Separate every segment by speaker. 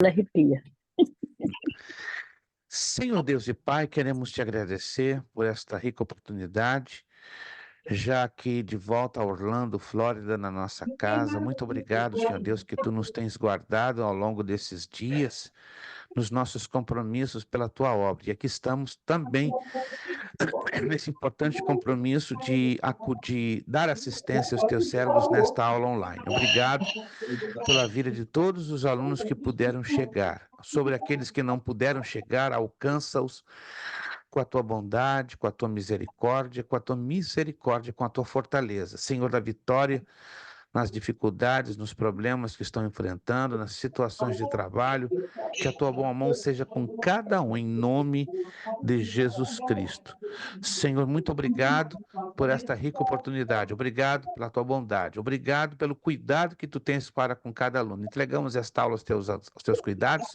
Speaker 1: Ela arrepia.
Speaker 2: Senhor Deus e Pai, queremos te agradecer por esta rica oportunidade, já aqui de volta a Orlando, Flórida, na nossa casa. Muito obrigado, Senhor Deus, que tu nos tens guardado ao longo desses dias, nos nossos compromissos pela tua obra. E aqui estamos também nesse importante compromisso de acudir, dar assistência aos teus servos nesta aula online. Obrigado pela vida de todos os alunos que puderam chegar. Sobre aqueles que não puderam chegar, alcança-os com a tua bondade, com a tua misericórdia, com a tua fortaleza. Senhor da vitória, nas dificuldades, nos problemas que estão enfrentando, nas situações de trabalho, que a tua boa mão seja com cada um, em nome de Jesus Cristo. Senhor, muito obrigado por esta rica oportunidade. Obrigado pela tua bondade. Obrigado pelo cuidado que tu tens para com cada aluno. Entregamos esta aula aos teus cuidados.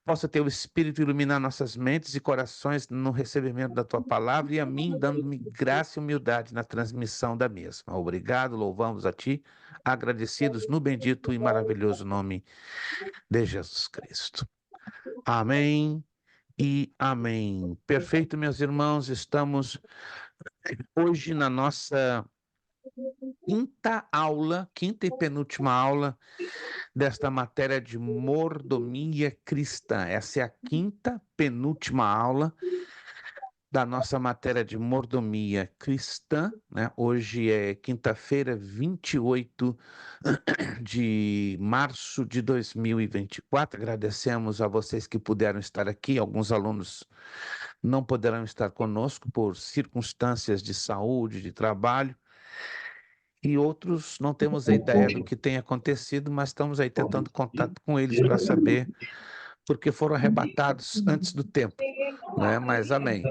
Speaker 2: Possa ter o Espírito iluminar nossas mentes e corações no recebimento da tua palavra e a mim dando-me graça e humildade na transmissão da mesma. Obrigado, louvamos a ti, agradecidos no bendito e maravilhoso nome de Jesus Cristo. Amém e amém. Perfeito, meus irmãos, estamos hoje na nossa quinta e penúltima aula desta matéria de mordomia cristã. Essa é a quinta penúltima aula da nossa matéria de mordomia cristã, né? Hoje é quinta-feira, 28 de março de 2024. Agradecemos a vocês que puderam estar aqui. Alguns alunos não poderão estar conosco por circunstâncias de saúde, de trabalho, e outros não temos a ideia do que tem acontecido, mas estamos aí tentando contato com eles para saber porque foram arrebatados antes do tempo, né? Mas amém.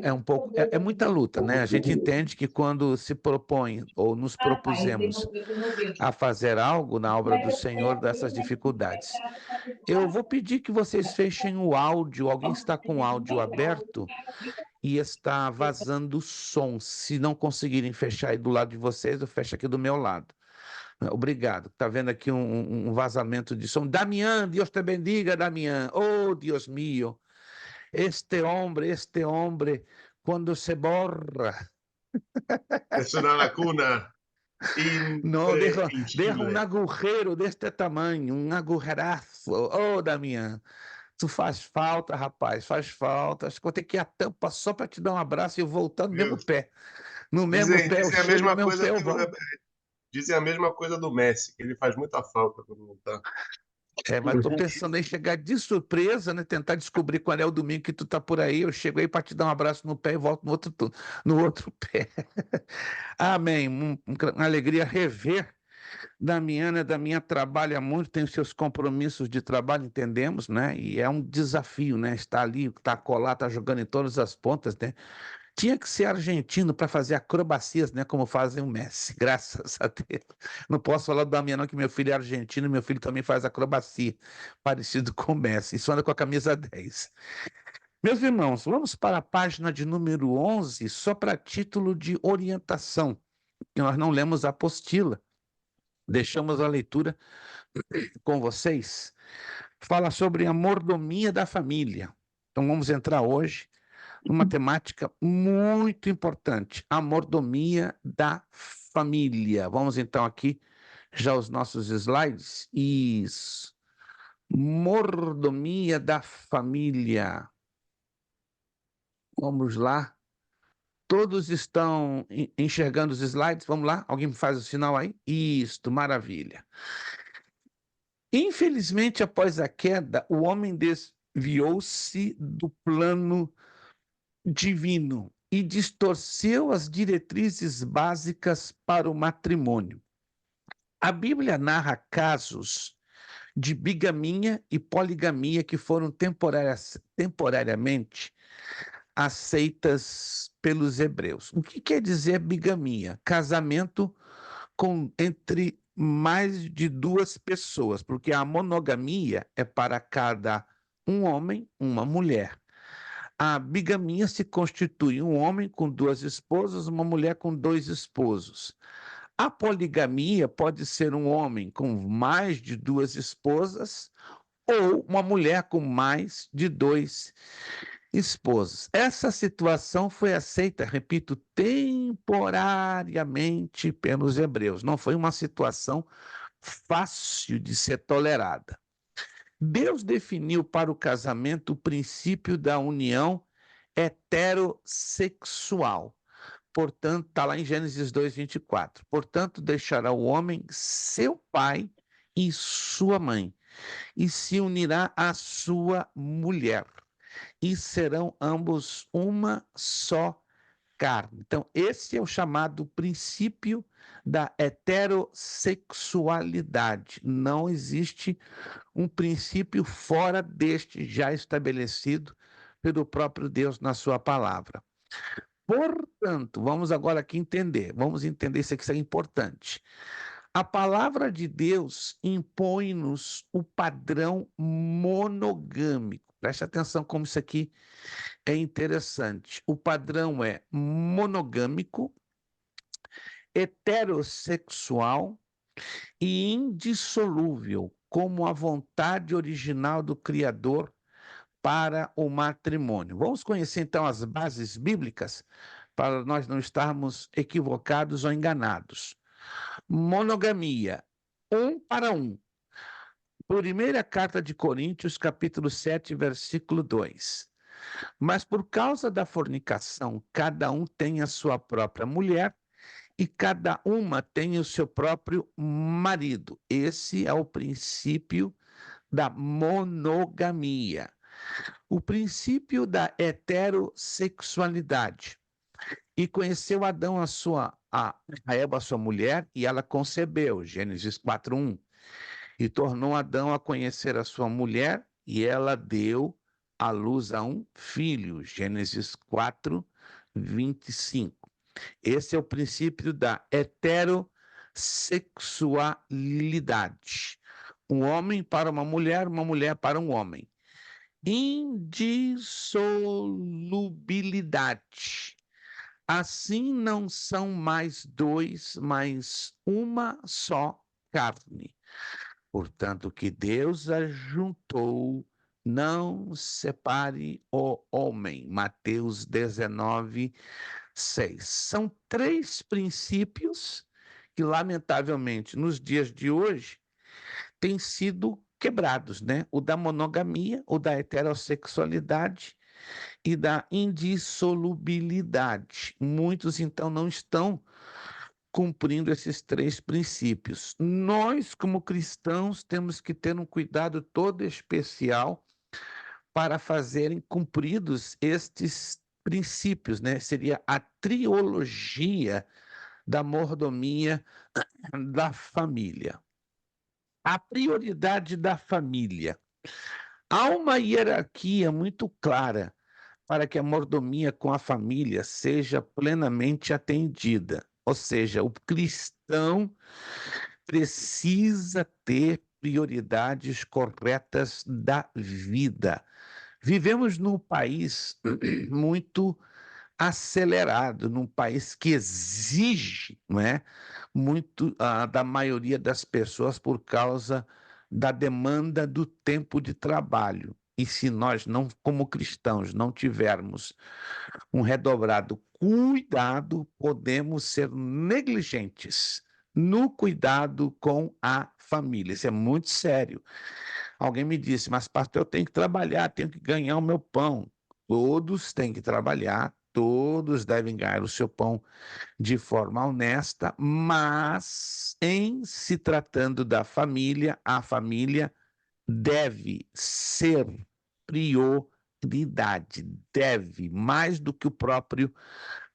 Speaker 2: É um pouco, é muita luta, né? A gente entende que quando se propõe ou nos propusemos a fazer algo na obra do Senhor, dessas dificuldades. Eu vou pedir que vocês fechem o áudio. Alguém está com o áudio aberto e está vazando som. Se não conseguirem fechar aí do lado de vocês, eu fecho aqui do meu lado. Obrigado. Está vendo aqui um vazamento de som. Damián, Deus te bendiga, Damián. Oh, Deus mío. Este hombre, quando se borra,
Speaker 3: Es una lacuna
Speaker 2: não, deixa um
Speaker 3: imprescindible.
Speaker 2: agujero deste tamanho, um agujeraço. Oh, Damián, tu faz falta, rapaz, faz falta. Acho que vou ter que ir à tampa só para te dar um abraço e voltar no mesmo
Speaker 3: Viu?
Speaker 2: pé. No mesmo
Speaker 3: Dizem,
Speaker 2: pé eu
Speaker 3: dizem a
Speaker 2: chego, no
Speaker 3: mesma
Speaker 2: mesmo
Speaker 3: coisa
Speaker 2: pé eu
Speaker 3: que
Speaker 2: volto.
Speaker 3: dizem a mesma coisa do Messi, que ele faz muita falta quando não tá.
Speaker 2: Mas estou pensando em chegar de surpresa, né? Tentar descobrir qual é o domingo que tu tá por aí. Eu chego aí para te dar um abraço no pé e volto no outro pé. Amém. Uma alegria rever Damiana. Damiana trabalha muito, tem os seus compromissos de trabalho, entendemos, né? E é um desafio, né? Estar ali, tá colado, tá jogando em todas as pontas, né? Tinha que ser argentino para fazer acrobacias, né? Como fazem o Messi, graças a Deus. Não posso falar da minha, não, que meu filho é argentino, meu filho também faz acrobacia, parecido com o Messi. Isso anda com a camisa 10. Meus irmãos, vamos para a página de número 11, só para título de orientação, que nós não lemos a apostila. Deixamos a leitura com vocês. Fala sobre a mordomia da família. Então vamos entrar hoje numa temática muito importante, a mordomia da família. Vamos então aqui já os nossos slides. Isso. Mordomia da família. Vamos lá. Todos estão enxergando os slides? Vamos lá? Alguém me faz o sinal aí? Isto, maravilha. Infelizmente, após a queda, o homem desviou-se do plano divino e distorceu as diretrizes básicas para o matrimônio. A Bíblia narra casos de bigamia e poligamia que foram temporariamente aceitas pelos hebreus. O que quer dizer bigamia? Casamento entre mais de duas pessoas, porque a monogamia é para cada um homem, uma mulher. A bigamia se constitui um homem com duas esposas, uma mulher com dois esposos. A poligamia pode ser um homem com mais de duas esposas ou uma mulher com mais de 2 esposos. Essa situação foi aceita, repito, temporariamente pelos hebreus. Não foi uma situação fácil de ser tolerada. Deus definiu para o casamento o princípio da união heterossexual. Portanto, está lá em Gênesis 2:24. Portanto, deixará o homem seu pai e sua mãe, e se unirá à sua mulher, e serão ambos uma só carne. Então, esse é o chamado princípio da heterossexualidade. Não existe um princípio fora deste já estabelecido pelo próprio Deus na sua palavra. Portanto, vamos agora aqui entender, vamos entender isso aqui, isso é importante. A palavra de Deus impõe-nos o padrão monogâmico. Preste atenção como isso aqui é interessante. O padrão é monogâmico, heterossexual e indissolúvel, como a vontade original do Criador para o matrimônio. Vamos conhecer então as bases bíblicas para nós não estarmos equivocados ou enganados. Monogamia, um para um. Primeira carta de Coríntios, capítulo 7, versículo 2. Mas por causa da fornicação, cada um tem a sua própria mulher e cada uma tem o seu próprio marido. Esse é o princípio da monogamia. O princípio da heterossexualidade. E conheceu Adão a Eva, a sua mulher, e ela concebeu, Gênesis 4:1. E tornou Adão a conhecer a sua mulher, e ela deu à luz a um filho, Gênesis 4:25. Esse é o princípio da heterossexualidade. Um homem para uma mulher para um homem. Indissolubilidade. Assim não são mais dois, mas uma só carne. Portanto, o que Deus ajuntou, não separe o homem. Mateus 19:6. São 3 princípios que, lamentavelmente, nos dias de hoje, têm sido quebrados, né? O da monogamia, o da heterossexualidade e da indissolubilidade. Muitos, então, não estão cumprindo esses 3 princípios. Nós, como cristãos, temos que ter um cuidado todo especial para fazerem cumpridos estes princípios, né? Seria a triologia da mordomia da família. A prioridade da família. Há uma hierarquia muito clara para que a mordomia com a família seja plenamente atendida. Ou seja, o cristão precisa ter prioridades corretas da vida. Vivemos num país muito acelerado, num país que exige, não é, muito da maioria das pessoas por causa da demanda do tempo de trabalho. E se nós não, como cristãos, não tivermos um redobrado cuidado, podemos ser negligentes no cuidado com a família. Isso é muito sério. Alguém me disse, mas pastor, eu tenho que trabalhar, tenho que ganhar o meu pão. Todos têm que trabalhar, todos devem ganhar o seu pão de forma honesta, mas em se tratando da família, a família deve ser prioridade, deve, mais do que o próprio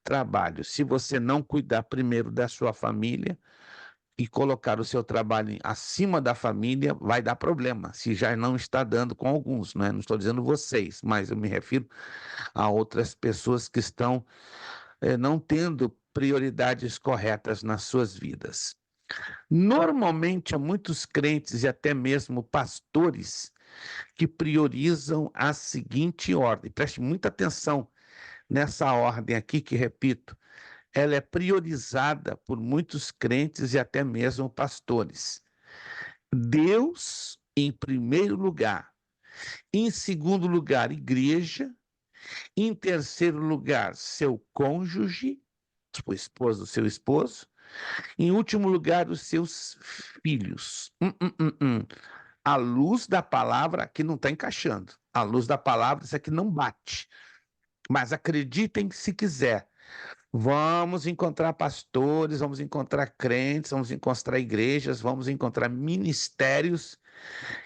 Speaker 2: trabalho. Se você não cuidar primeiro da sua família e colocar o seu trabalho acima da família, vai dar problema, se já não está dando com alguns, né? Não estou dizendo vocês, mas eu me refiro a outras pessoas que estão não tendo prioridades corretas nas suas vidas. Normalmente, há muitos crentes e até mesmo pastores que priorizam a seguinte ordem. Preste muita atenção nessa ordem aqui, que, repito, ela é priorizada por muitos crentes e até mesmo pastores. Deus em primeiro lugar, Em segundo lugar, igreja. Em terceiro lugar, seu cônjuge, o esposo do seu esposo. Em último lugar, os seus filhos. A luz da palavra aqui não está encaixando. A luz da palavra, isso aqui não bate. Mas acreditem se quiser. Vamos encontrar pastores, vamos encontrar crentes, vamos encontrar igrejas, vamos encontrar ministérios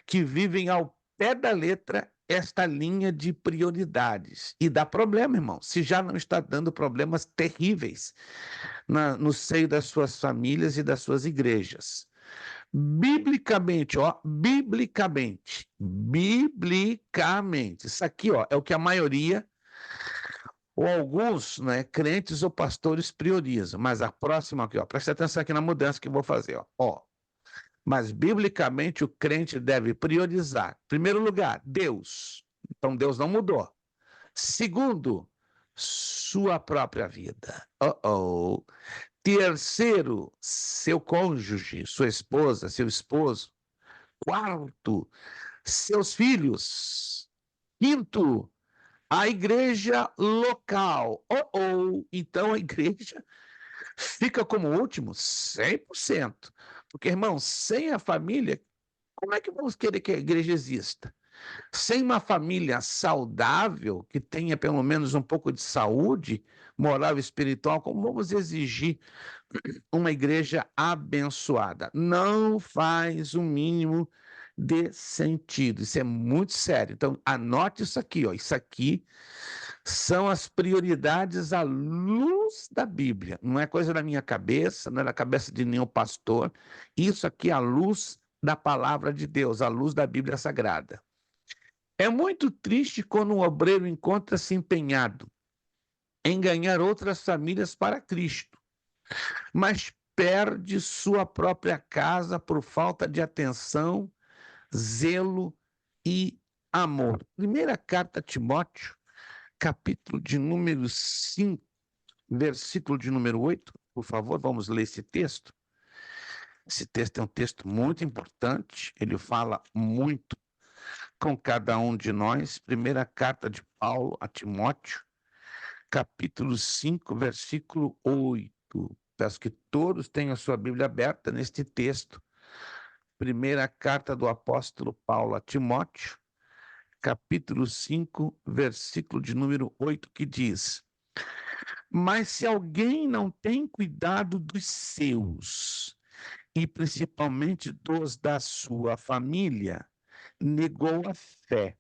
Speaker 2: que vivem ao pé da letra esta linha de prioridades. E dá problema, irmão, se já não está dando problemas terríveis no seio das suas famílias e das suas igrejas. Biblicamente, biblicamente, isso aqui, é o que a maioria ou alguns, né, crentes ou pastores priorizam. Mas a próxima aqui, presta atenção aqui na mudança que eu vou fazer, Mas biblicamente o crente deve priorizar. Em primeiro lugar, Deus. Então Deus não mudou. Segundo, sua própria vida. Terceiro, seu cônjuge, sua esposa, seu esposo. Quarto, seus filhos. Quinto, a igreja local. Então a igreja fica como último 100%. Porque, irmão, sem a família, como é que vamos querer que a igreja exista? Sem uma família saudável, que tenha pelo menos um pouco de saúde moral e espiritual, como vamos exigir uma igreja abençoada? Não faz o mínimo de sentido. Isso é muito sério. Então, anote isso aqui, Isso aqui são as prioridades à luz da Bíblia. Não é coisa da minha cabeça, não é da cabeça de nenhum pastor. Isso aqui é a luz da palavra de Deus, a luz da Bíblia Sagrada. É muito triste quando um obreiro encontra-se empenhado em ganhar outras famílias para Cristo, mas perde sua própria casa por falta de atenção, zelo e amor. Primeira carta a Timóteo, capítulo de número 5, versículo de número 8. Por favor, vamos ler esse texto. Esse texto é um texto muito importante, ele fala muito com cada um de nós. Primeira carta de Paulo a Timóteo, capítulo 5, versículo 8. Peço que todos tenham a sua Bíblia aberta neste texto. Primeira carta do apóstolo Paulo a Timóteo, capítulo 5, versículo de número 8, que diz: Mas se alguém não tem cuidado dos seus, e principalmente dos da sua família, negou a fé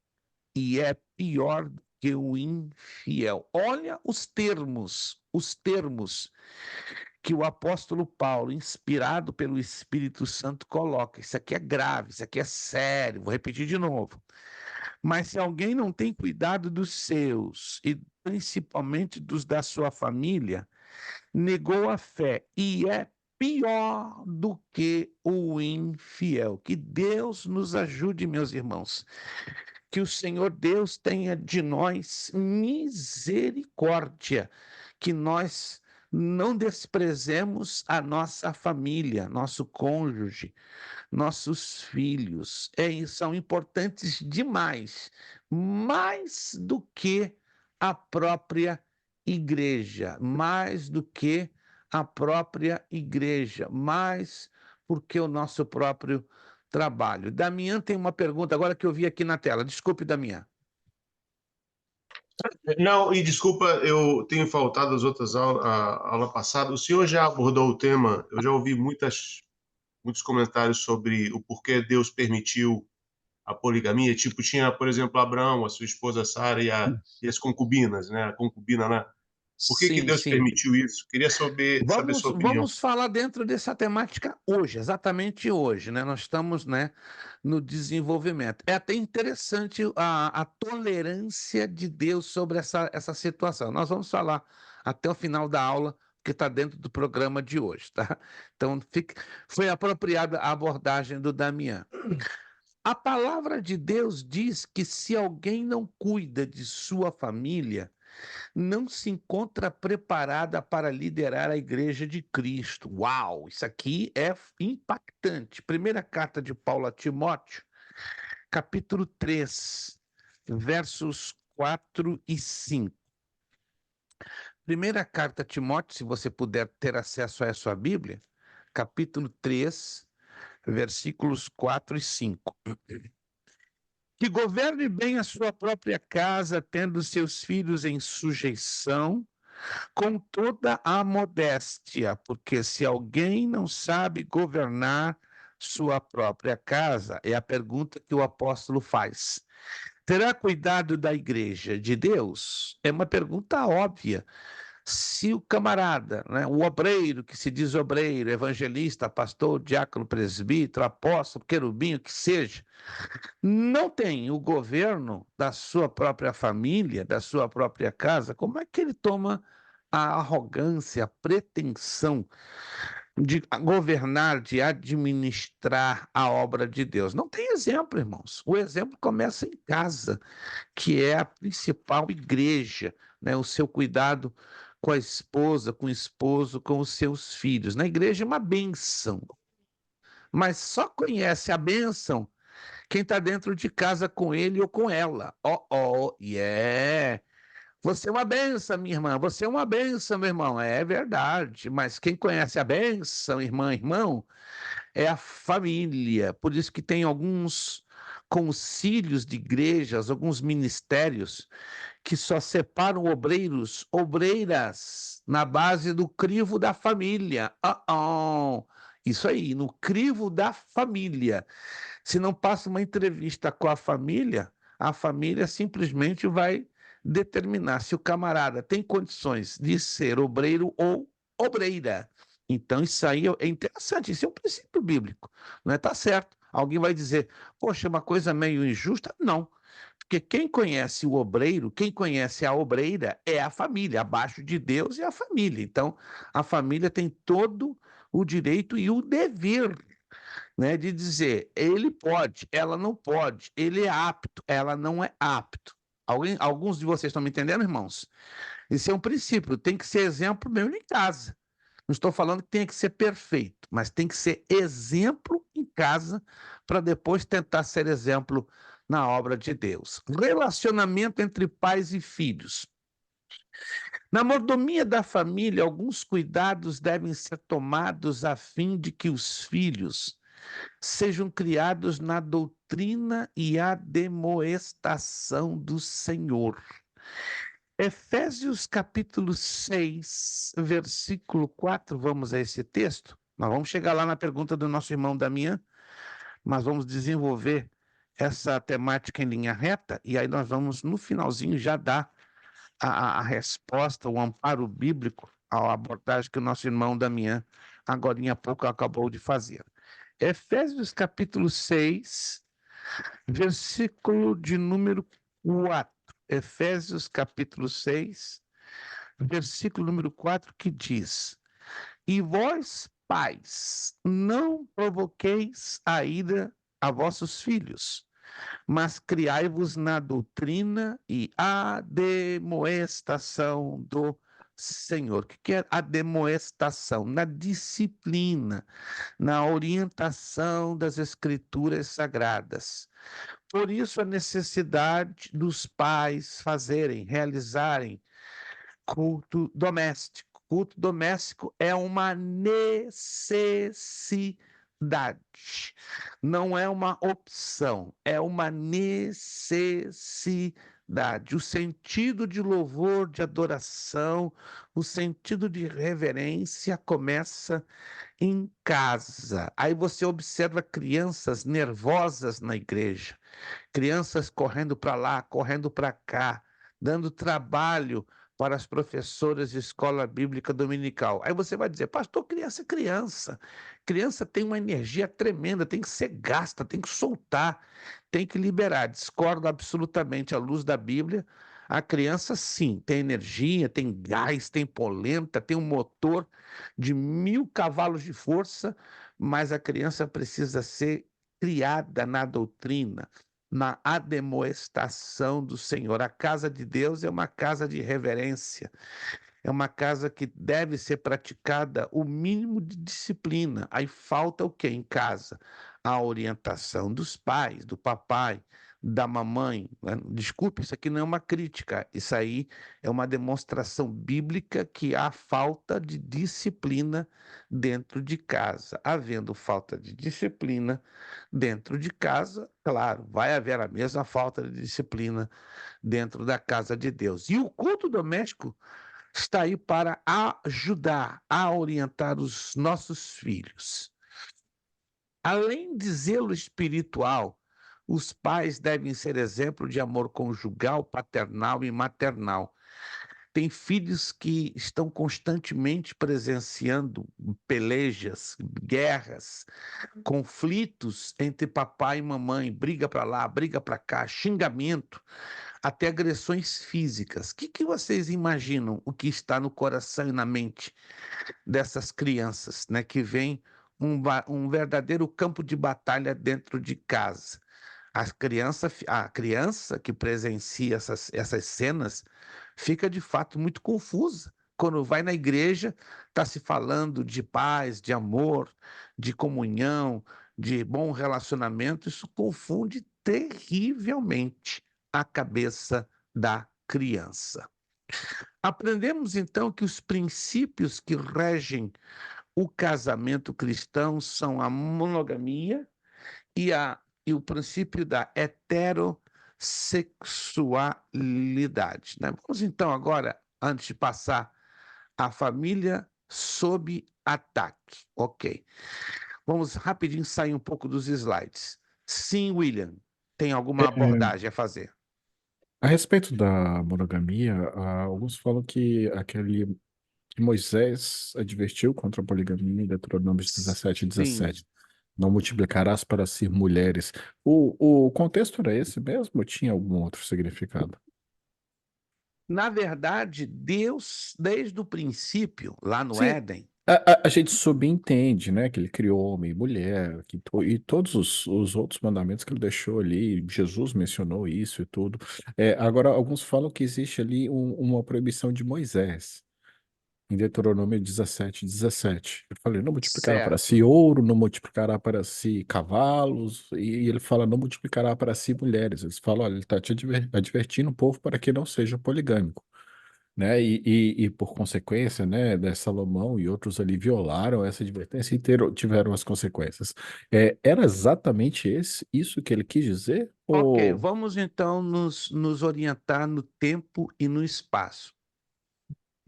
Speaker 2: e é pior do que o infiel. Olha os termos que o apóstolo Paulo, inspirado pelo Espírito Santo, coloca. Isso aqui é grave, isso aqui é sério. Vou repetir de novo. Mas se alguém não tem cuidado dos seus, e principalmente dos da sua família, negou a fé e é pior do que o infiel. Que Deus nos ajude, meus irmãos. Que o Senhor Deus tenha de nós misericórdia, que nós não desprezemos a nossa família, nosso cônjuge, nossos filhos. São importantes demais, mais do que a própria igreja, mais do que a própria igreja, mais porque o nosso próprio trabalho. Damian tem uma pergunta agora que eu vi aqui na tela. Desculpe, Damian.
Speaker 3: Não, e desculpa, eu tenho faltado as outras aulas, a aula passada. O senhor já abordou o tema, eu já ouvi muitos comentários sobre o porquê Deus permitiu a poligamia. Tipo, tinha, por exemplo, Abraão, a sua esposa Sara e as concubinas, né? A concubina, né? Por que
Speaker 2: Sim,
Speaker 3: Deus
Speaker 2: sim.
Speaker 3: permitiu isso? Queria saber
Speaker 2: Vamos,
Speaker 3: sua opinião.
Speaker 2: vamos falar dentro dessa temática hoje, exatamente hoje, né? Nós estamos, né, no desenvolvimento. É até interessante a tolerância de Deus sobre essa situação. Nós vamos falar até o final da aula, que está dentro do programa de hoje, tá? Então, foi apropriada a abordagem do Damian. A palavra de Deus diz que se alguém não cuida de sua família, não se encontra preparada para liderar a igreja de Cristo. Uau, isso aqui é impactante. Primeira carta de Paulo a Timóteo, capítulo 3, versos 4 e 5. Primeira carta a Timóteo, se você puder ter acesso a sua Bíblia, capítulo 3, versículos 4 e 5. Que governe bem a sua própria casa, tendo seus filhos em sujeição, com toda a modéstia, porque se alguém não sabe governar sua própria casa, é a pergunta que o apóstolo faz. Terá cuidado da igreja de Deus? É uma pergunta óbvia. Se o camarada, né, o obreiro, que se diz obreiro, evangelista, pastor, diácono, presbítero, apóstolo, querubim, que seja, não tem o governo da sua própria família, da sua própria casa, como é que ele toma a arrogância, a pretensão de governar, de administrar a obra de Deus? Não tem exemplo, irmãos. O exemplo começa em casa, que é a principal igreja, né? O seu cuidado com a esposa, com o esposo, com os seus filhos. Na igreja é uma bênção, mas só conhece a bênção quem está dentro de casa com ele ou com ela. Yeah. Você é uma benção, minha irmã. Você é uma benção, meu irmão. É verdade. Mas quem conhece a benção, irmã, irmão, é a família. Por isso que tem alguns concílios de igrejas, alguns ministérios que só separam obreiros, obreiras, na base do crivo da família. Isso aí, no crivo da família. Se não passa uma entrevista com a família simplesmente vai determinar se o camarada tem condições de ser obreiro ou obreira. Então, isso aí é interessante, isso é um princípio bíblico, não é? Tá certo. Alguém vai dizer, poxa, é uma coisa meio injusta? Não, porque quem conhece o obreiro, quem conhece a obreira é a família, abaixo de Deus é a família. Então, a família tem todo o direito e o dever, né, de dizer, ele pode, ela não pode, ele é apto, ela não é apto. Alguns de vocês estão me entendendo, irmãos? Isso é um princípio, tem que ser exemplo mesmo em casa. Não estou falando que tenha que ser perfeito, mas tem que ser exemplo em casa para depois tentar ser exemplo na obra de Deus. Relacionamento entre pais e filhos. Na mordomia da família, alguns cuidados devem ser tomados a fim de que os filhos sejam criados na doutrina e admoestação do Senhor. Efésios capítulo 6, versículo 4, vamos a esse texto. Nós vamos chegar lá na pergunta do nosso irmão Damião, mas vamos desenvolver essa temática em linha reta, e aí nós vamos, no finalzinho, já dar a resposta, o amparo bíblico à abordagem que o nosso irmão Damião, agora há pouco, acabou de fazer. Efésios capítulo 6, versículo de número 4. Efésios capítulo 6, versículo número 4, que diz: E vós, pais, não provoqueis a ira a vossos filhos, mas criai-vos na doutrina e admoestação do Senhor. O que é admoestação? Na disciplina, na orientação das Escrituras Sagradas. Por isso, a necessidade dos pais fazerem, realizarem culto doméstico. Culto doméstico é uma necessidade, não é uma opção, é uma necessidade. O sentido de louvor, de adoração, o sentido de reverência começa em casa. Aí você observa crianças nervosas na igreja, crianças correndo para lá, correndo para cá, dando trabalho para as professoras de escola bíblica dominical. Aí você vai dizer, pastor, criança é criança. Criança tem uma energia tremenda, tem que ser gasta, tem que soltar, tem que liberar. Discordo absolutamente à luz da Bíblia. A criança, sim, tem energia, tem gás, tem polenta, tem um motor de 1.000 cavalos de força, mas a criança precisa ser criada na doutrina, na admoestação do Senhor. A casa de Deus é uma casa de reverência, é uma casa que deve ser praticada o mínimo de disciplina. Aí falta o que em casa? a orientação dos pais, do papai, da mamãe, né? Desculpe, isso aqui não é uma crítica, isso aí é uma demonstração bíblica que há falta de disciplina dentro de casa. Havendo falta de disciplina dentro de casa, claro, vai haver a mesma falta de disciplina dentro da casa de Deus. E o culto doméstico está aí para ajudar a orientar os nossos filhos. Além de zelo espiritual, os pais devem ser exemplo de amor conjugal, paternal e maternal. Tem filhos que estão constantemente presenciando pelejas, guerras, conflitos entre papai e mamãe, briga para lá, briga para cá, xingamento, até agressões físicas. O que vocês imaginam o que está no coração e na mente dessas crianças, né, que vem um verdadeiro campo de batalha dentro de casa? A criança que presencia essas cenas fica de fato muito confusa. Quando vai na igreja, está se falando de paz, de amor, de comunhão, de bom relacionamento. Isso confunde terrivelmente a cabeça da criança. Aprendemos então que os princípios que regem o casamento cristão são a monogamia e, e o princípio da heterossexualidade, né? Vamos então agora, antes de passar a família sob ataque. Ok. Vamos rapidinho sair um pouco dos slides. Sim, William, tem alguma
Speaker 1: É,
Speaker 2: abordagem a fazer?
Speaker 1: a respeito da monogamia, alguns falam que Moisés advertiu contra a poligamia em Deuteronômio 17,
Speaker 2: Sim.
Speaker 1: 17. Não multiplicarás para si mulheres. O contexto era esse mesmo ou tinha algum outro significado?
Speaker 2: Na verdade, Deus, desde o princípio, lá no
Speaker 1: Sim,
Speaker 2: Éden,
Speaker 1: a gente subentende, né, que ele criou homem e mulher, e todos os outros mandamentos que ele deixou ali, Jesus mencionou isso e tudo. Agora, alguns falam que existe ali uma proibição de Moisés, em Deuteronômio 17, 17. Ele fala, não multiplicará para
Speaker 2: certo.
Speaker 1: si ouro, não multiplicará para si cavalos, e ele fala, não multiplicará para si mulheres. Eles falam, olha, ele está te advertindo o povo para que não seja poligâmico, né? E por consequência, né, Salomão e outros ali violaram essa advertência e tiveram as consequências. Era exatamente isso que ele quis dizer?
Speaker 2: Ok,
Speaker 1: Ou
Speaker 2: vamos então nos orientar no tempo e no espaço.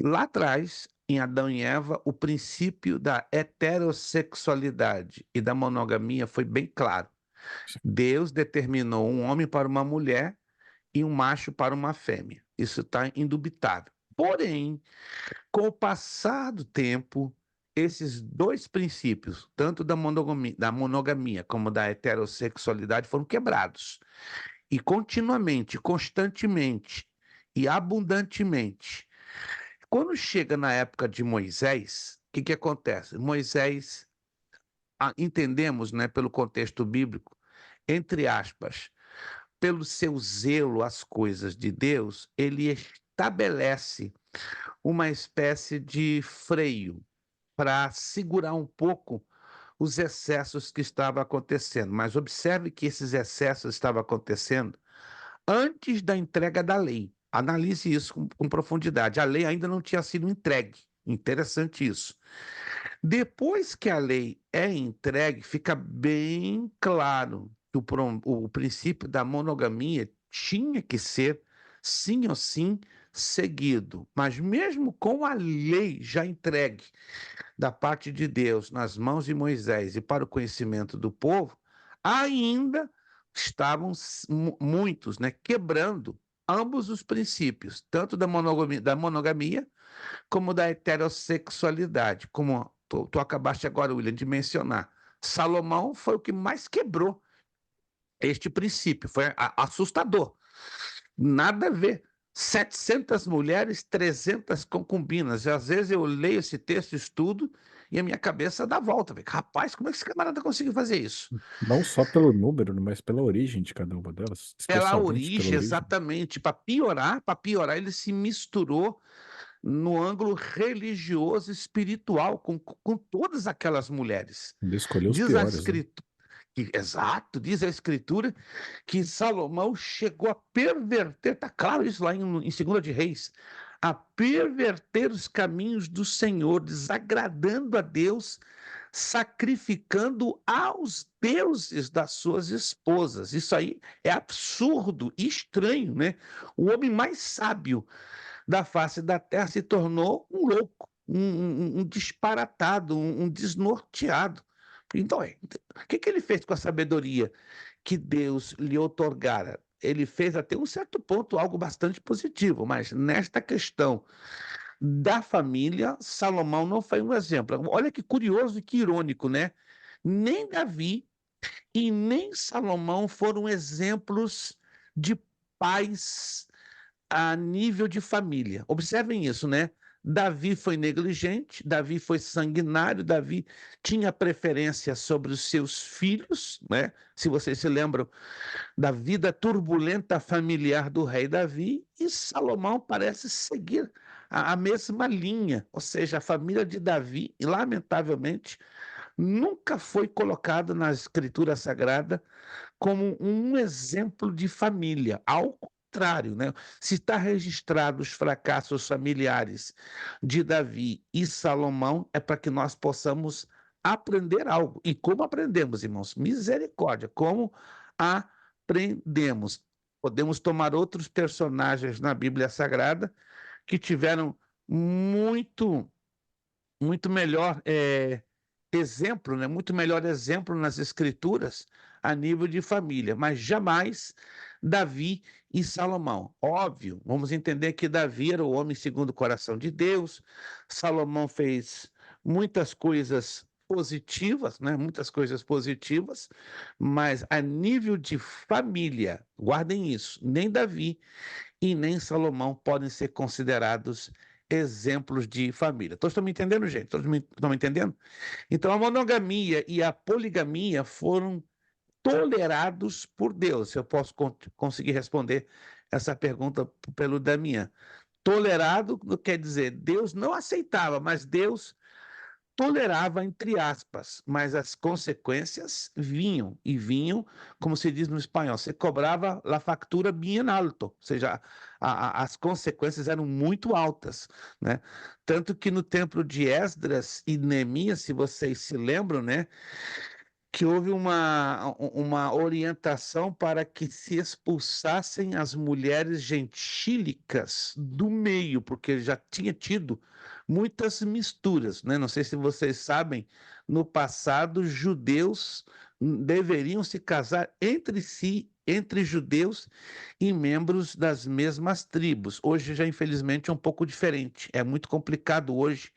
Speaker 2: Lá atrás, em Adão e Eva, o princípio da heterossexualidade e da monogamia foi bem claro. Deus determinou um homem para uma mulher e um macho para uma fêmea. Isso está indubitável. Porém, com o passar do tempo, esses dois princípios, tanto da monogamia como da heterossexualidade, foram quebrados. E continuamente, constantemente e abundantemente. Quando chega na época de Moisés, o que acontece? Moisés, entendemos, né, pelo contexto bíblico, entre aspas, pelo seu zelo às coisas de Deus, ele estabelece uma espécie de freio para segurar um pouco os excessos que estavam acontecendo. Mas observe que esses excessos estavam acontecendo antes da entrega da lei. Analise isso com profundidade. A lei ainda não tinha sido entregue. Interessante isso. Depois que a lei é entregue, fica bem claro que o princípio da monogamia tinha que ser, sim ou sim, seguido. Mas mesmo com a lei já entregue da parte de Deus nas mãos de Moisés e para o conhecimento do povo, ainda estavam muitos, né, quebrando ambos os princípios, tanto da monogamia como da heterossexualidade, como tu acabaste agora, William, de mencionar. Salomão foi o que mais quebrou este princípio, foi assustador. Nada a ver. 700 mulheres, 300 concubinas. E, às vezes eu leio esse texto, estudo, e a minha cabeça dá volta. Rapaz, como é que esse camarada conseguiu fazer isso?
Speaker 1: não só pelo número, mas pela origem de cada uma delas,
Speaker 2: Pela
Speaker 1: especialmente pela
Speaker 2: origem,
Speaker 1: origem?
Speaker 2: exatamente. Para piorar, ele se misturou no ângulo religioso e espiritual com todas aquelas mulheres.
Speaker 1: Ele escolheu os
Speaker 2: Diz a
Speaker 1: piores, né?
Speaker 2: escritura. Exato, diz a Escritura que Salomão chegou a perverter, está claro isso lá em 2 de Reis, a perverter os caminhos do Senhor, desagradando a Deus, sacrificando aos deuses das suas esposas. Isso aí é absurdo, estranho, né? O homem mais sábio da face da terra se tornou um louco, um disparatado, um desnorteado. Então, o que ele fez com a sabedoria que Deus lhe outorgara? Ele fez até um certo ponto algo bastante positivo, mas nesta questão da família, Salomão não foi um exemplo. Olha que curioso e que irônico, né? Nem Davi e nem Salomão foram exemplos de pais a nível de família. Observem isso, né? Davi foi negligente, Davi foi sanguinário, Davi tinha preferência sobre os seus filhos, né? Se vocês se lembram da vida turbulenta familiar do rei Davi, e Salomão parece seguir a mesma linha, ou seja, a família de Davi, lamentavelmente, nunca foi colocada na Escritura Sagrada como um exemplo de família. Ao contrário, né? Se está registrado os fracassos familiares de Davi e Salomão, é para que nós possamos aprender algo. E como aprendemos, irmãos? Misericórdia, como aprendemos? Podemos tomar outros personagens na Bíblia Sagrada que tiveram muito, muito melhor exemplo, né? Muito melhor exemplo nas Escrituras a nível de família, mas jamais Davi e Salomão. Óbvio, vamos entender que Davi era o homem segundo o coração de Deus, Salomão fez muitas coisas positivas, né? Muitas coisas positivas, mas a nível de família, guardem isso, nem Davi e nem Salomão podem ser considerados exemplos de família. Todos estão me entendendo, gente? Todos estão me entendendo? Então, a monogamia e a poligamia foram tolerados por Deus. Se eu posso conseguir responder essa pergunta pelo Damian. Tolerado quer dizer, Deus não aceitava, mas Deus tolerava, entre aspas, mas as consequências vinham, e vinham, como se diz no espanhol, se cobrava la factura bien alto, ou seja, as consequências eram muito altas, né? Tanto que no templo de Esdras e Neemias, se vocês se lembram, né, que houve uma orientação para que se expulsassem as mulheres gentílicas do meio, porque já tinha tido muitas misturas, né? Não sei se vocês sabem, no passado, judeus deveriam se casar entre si, entre judeus e membros das mesmas tribos. Hoje já, infelizmente, é um pouco diferente. É muito complicado hoje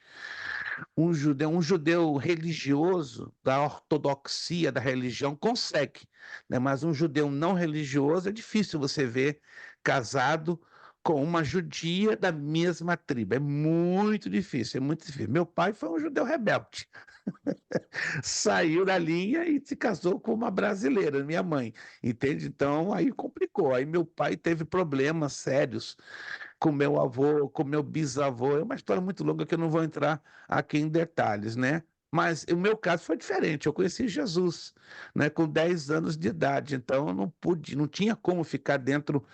Speaker 2: um judeu religioso da ortodoxia da religião consegue, né? Mas um judeu não religioso é difícil você ver casado com uma judia da mesma tribo. É muito difícil, é muito difícil. Meu pai foi um judeu rebelde. Saiu da linha e se casou com uma brasileira, minha mãe, entende? Então aí complicou. Aí meu pai teve problemas sérios com meu avô, com meu bisavô. É uma história muito longa que eu não vou entrar aqui em detalhes, né? Mas o meu caso foi diferente. Eu conheci Jesus, né, com 10 anos de idade, então eu não pude, não tinha como ficar dentro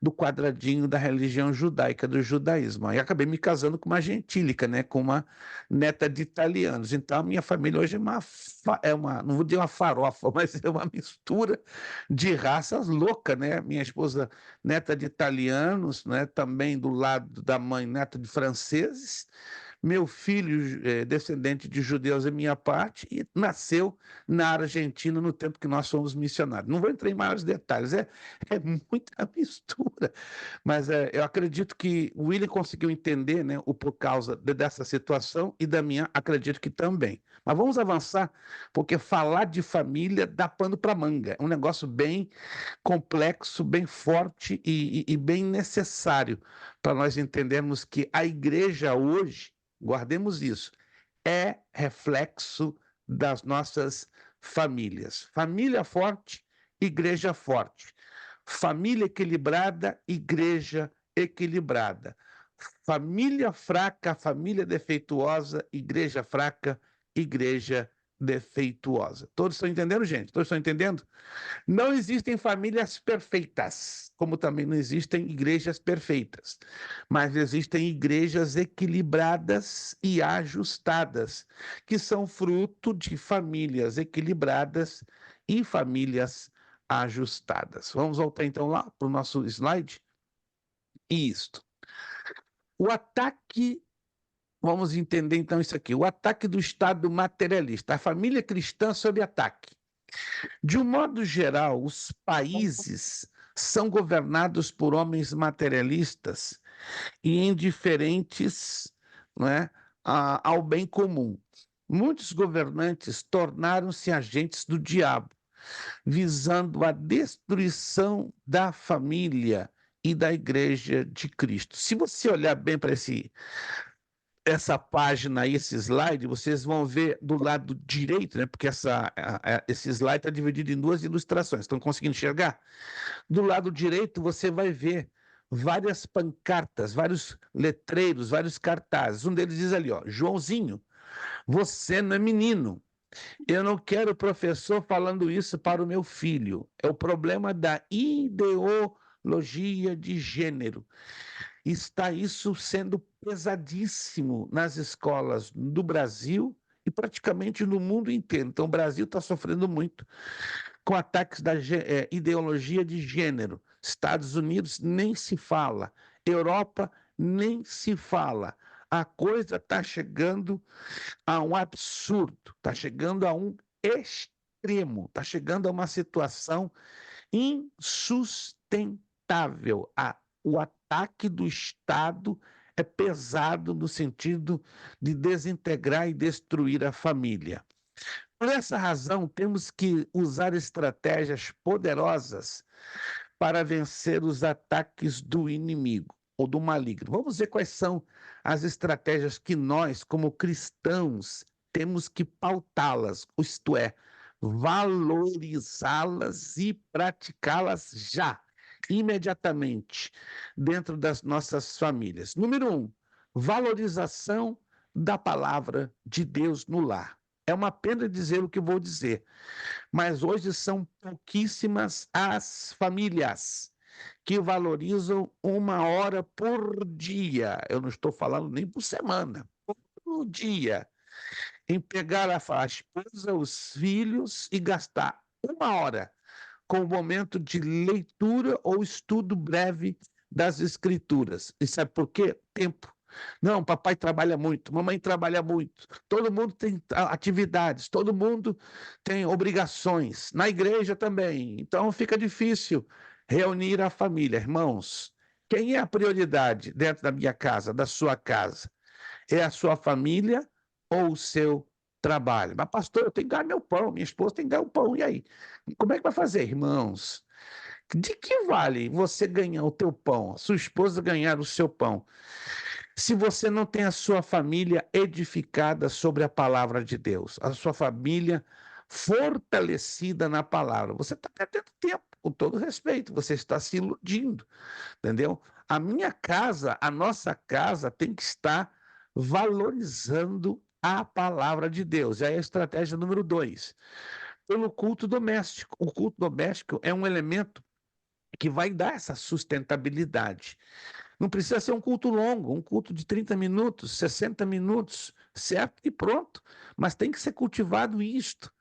Speaker 2: do quadradinho da religião judaica, do judaísmo. Aí acabei me casando com uma gentílica, né, com uma neta de italianos. Então a minha família hoje é uma, não vou dizer uma farofa, mas é uma mistura de raças louca, né? Minha esposa neta de italianos, né, também do lado da mãe neta de franceses. Meu filho, descendente de judeus, é minha parte, e nasceu na Argentina no tempo que nós fomos missionários. Não vou entrar em maiores detalhes, é muita mistura, mas eu acredito que o William conseguiu entender, né, o por causa dessa situação, e da minha, acredito que também. Mas vamos avançar, porque falar de família dá pano para manga. É um negócio bem complexo, bem forte e bem necessário para nós entendermos que a igreja hoje, guardemos isso, é reflexo das nossas famílias. Família forte, igreja forte. Família equilibrada, igreja equilibrada. Família fraca, família defeituosa, igreja fraca, igreja defeituosa. Todos estão entendendo, gente? Todos estão entendendo? Não existem famílias perfeitas, como também não existem igrejas perfeitas, mas existem igrejas equilibradas e ajustadas, que são fruto de famílias equilibradas e famílias ajustadas. Vamos voltar então lá para o nosso slide? Isto. O ataque, vamos entender então isso aqui, o ataque do Estado materialista, a família cristã sob ataque. De um modo geral, os países são governados por homens materialistas e indiferentes, não é, ao bem comum. Muitos governantes tornaram-se agentes do diabo, visando a destruição da família e da Igreja de Cristo. Se você olhar bem para essa página aí, esse slide, vocês vão ver do lado direito, né? Porque esse slide está dividido em duas ilustrações. Estão conseguindo enxergar? Do lado direito, você vai ver várias pancartas, vários letreiros, vários cartazes. Um deles diz ali, ó, Joãozinho, você não é menino. Eu não quero professor falando isso para o meu filho. É o problema da ideologia de gênero. Está isso sendo pesadíssimo nas escolas do Brasil e praticamente no mundo inteiro. Então, o Brasil está sofrendo muito com ataques da ideologia de gênero. Estados Unidos nem se fala, Europa nem se fala. A coisa está chegando a um absurdo, está chegando a um extremo, está chegando a uma situação insustentável. O ataque do Estado é pesado no sentido de desintegrar e destruir a família. Por essa razão, temos que usar estratégias poderosas para vencer os ataques do inimigo ou do maligno. Vamos ver quais são as estratégias que nós, como cristãos, temos que pautá-las, isto é, valorizá-las e praticá-las já, imediatamente, dentro das nossas famílias. Número 1, valorização da palavra de Deus no lar. É uma pena dizer o que vou dizer, mas hoje são pouquíssimas as famílias que valorizam 1 hora por dia. Eu não estou falando nem por semana, por dia. Em pegar a esposa, os filhos e gastar 1 hora com o momento de leitura ou estudo breve das Escrituras. E sabe por quê? Tempo. Não, papai trabalha muito, mamãe trabalha muito, todo mundo tem atividades, todo mundo tem obrigações, na igreja também, então fica difícil reunir a família. Irmãos, quem é a prioridade dentro da minha casa, da sua casa? É a sua família ou o seu trabalho? Mas, pastor, eu tenho que ganhar meu pão, minha esposa tem que ganhar o pão, e aí? Como é que vai fazer, irmãos? De que vale você ganhar o teu pão, a sua esposa ganhar o seu pão, se você não tem a sua família edificada sobre a palavra de Deus, a sua família fortalecida na palavra? Você está perdendo tempo, com todo respeito, você está se iludindo, entendeu? A minha casa, a nossa casa tem que estar valorizando a palavra de Deus. E aí a estratégia número 2, pelo culto doméstico. O culto doméstico é um elemento que vai dar essa sustentabilidade. Não precisa ser um culto longo, um culto de 30 minutos, 60 minutos, certo? E pronto. Mas tem que ser cultivado isto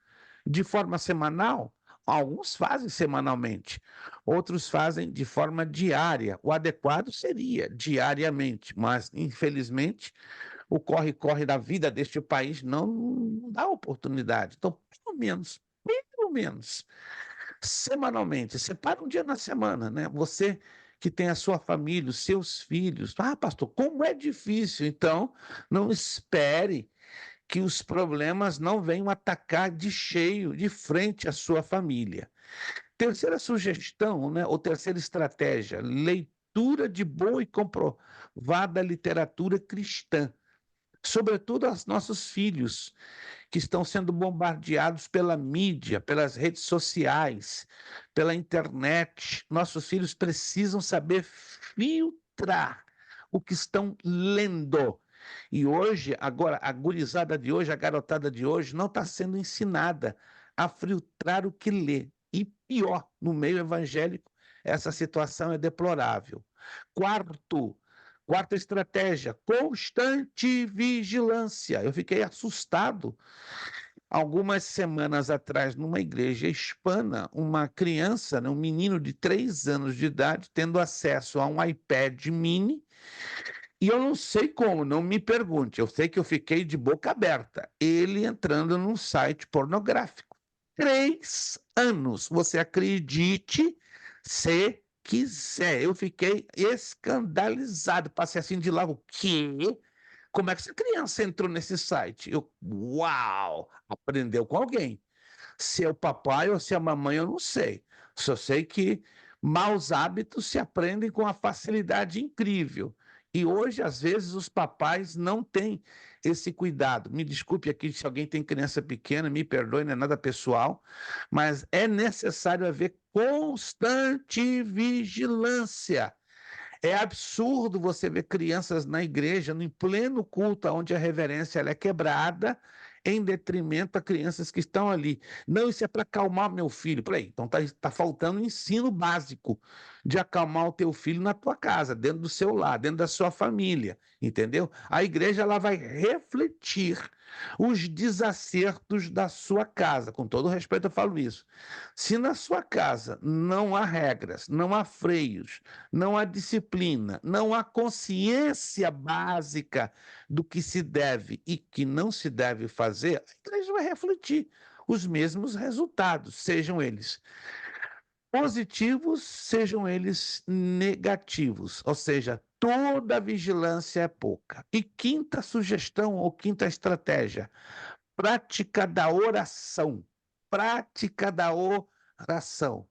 Speaker 2: de forma semanal. Alguns fazem semanalmente, outros fazem de forma diária. O adequado seria diariamente, mas, infelizmente, o corre-corre da vida deste país não dá oportunidade. Então, pelo menos, semanalmente, separa um dia na semana, né? Você que tem a sua família, os seus filhos. Ah, pastor, como é difícil. Então, não espere que os problemas não venham atacar de cheio, de frente à sua família. Terceira sugestão, né, ou terceira estratégia, leitura de boa e comprovada literatura cristã, sobretudo aos nossos filhos, que estão sendo bombardeados pela mídia, pelas redes sociais, pela internet. Nossos filhos precisam saber filtrar o que estão lendo E hoje, agora, a gurizada de hoje, a garotada de hoje, não está sendo ensinada a filtrar o que lê. E pior, no meio evangélico, essa situação é deplorável. Quarta estratégia, constante vigilância. Eu fiquei assustado algumas semanas atrás, numa igreja hispana, uma criança, né, um menino de 3 anos de idade, tendo acesso a um iPad mini, e eu não sei como, não me pergunte, eu sei que eu fiquei de boca aberta, ele entrando num site pornográfico. 3 anos, você acredite se quiser. Eu fiquei escandalizado, passei assim de lá, o quê? Como é que essa criança entrou nesse site? Uau! Aprendeu com alguém. Se é o papai ou se é a mamãe, eu não sei. Só sei que maus hábitos se aprendem com uma facilidade incrível. E hoje, às vezes, os papais não têm esse cuidado. Me desculpe aqui se alguém tem criança pequena, me perdoe, não é nada pessoal, mas é necessário haver constante vigilância. É absurdo você ver crianças na igreja, em pleno culto, onde a reverência ela é quebrada, em detrimento a crianças que estão ali. Não, isso é para acalmar meu filho. Peraí, então tá faltando ensino básico de acalmar o teu filho na tua casa, dentro do seu lar, dentro da sua família, entendeu? A igreja ela vai refletir os desacertos da sua casa. Com todo respeito, eu falo isso. Se na sua casa não há regras, não há freios, não há disciplina, não há consciência básica do que se deve e que não se deve fazer, a igreja vai refletir os mesmos resultados, sejam eles positivos, sejam eles negativos, ou seja, toda vigilância é pouca. E quinta sugestão ou quinta estratégia, prática da oração. Prática da oração.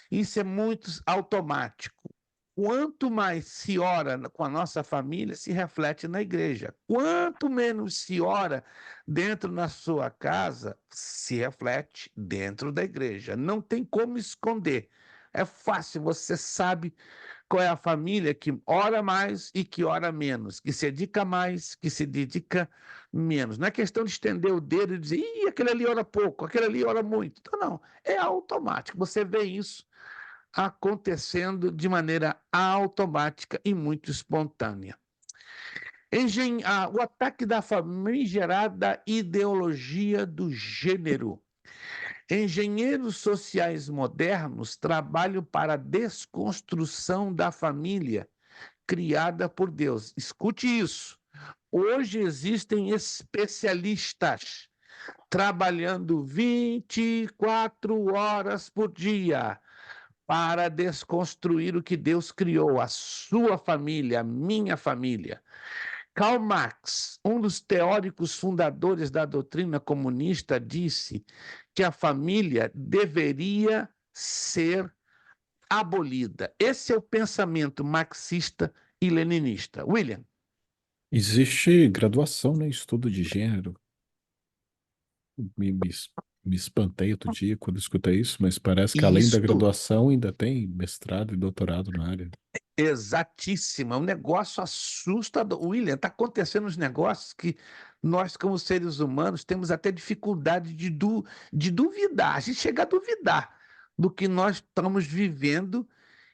Speaker 2: Isso é muito automático. Quanto mais se ora com a nossa família, se reflete na igreja. Quanto menos se ora dentro da sua casa, se reflete dentro da igreja. Não tem como esconder. É fácil, você sabe qual é a família que ora mais e que ora menos, que se dedica mais, que se dedica menos. Não é questão de estender o dedo e dizer, ih, aquele ali ora pouco, aquele ali ora muito. Então, não, é automático. Você vê isso acontecendo de maneira automática e muito espontânea. O ataque da famigerada ideologia do gênero. Engenheiros sociais modernos trabalham para a desconstrução da família criada por Deus. Escute isso. Hoje existem especialistas trabalhando 24 horas por dia para desconstruir o que Deus criou, a sua família, a minha família. Karl Marx, um dos teóricos fundadores da doutrina comunista, disse que a família deveria ser abolida. Esse é o pensamento marxista e leninista. William.
Speaker 1: Existe graduação, né, em estudo de gênero. Me, me, es- Me espantei outro dia quando escutei isso, mas parece que além da
Speaker 2: Isto,
Speaker 1: graduação ainda tem mestrado e doutorado na área.
Speaker 2: exatíssimo, é um negócio assustador. William, está acontecendo uns negócios que nós, como seres humanos, temos até dificuldade de duvidar. A gente chega a duvidar do que nós estamos vivendo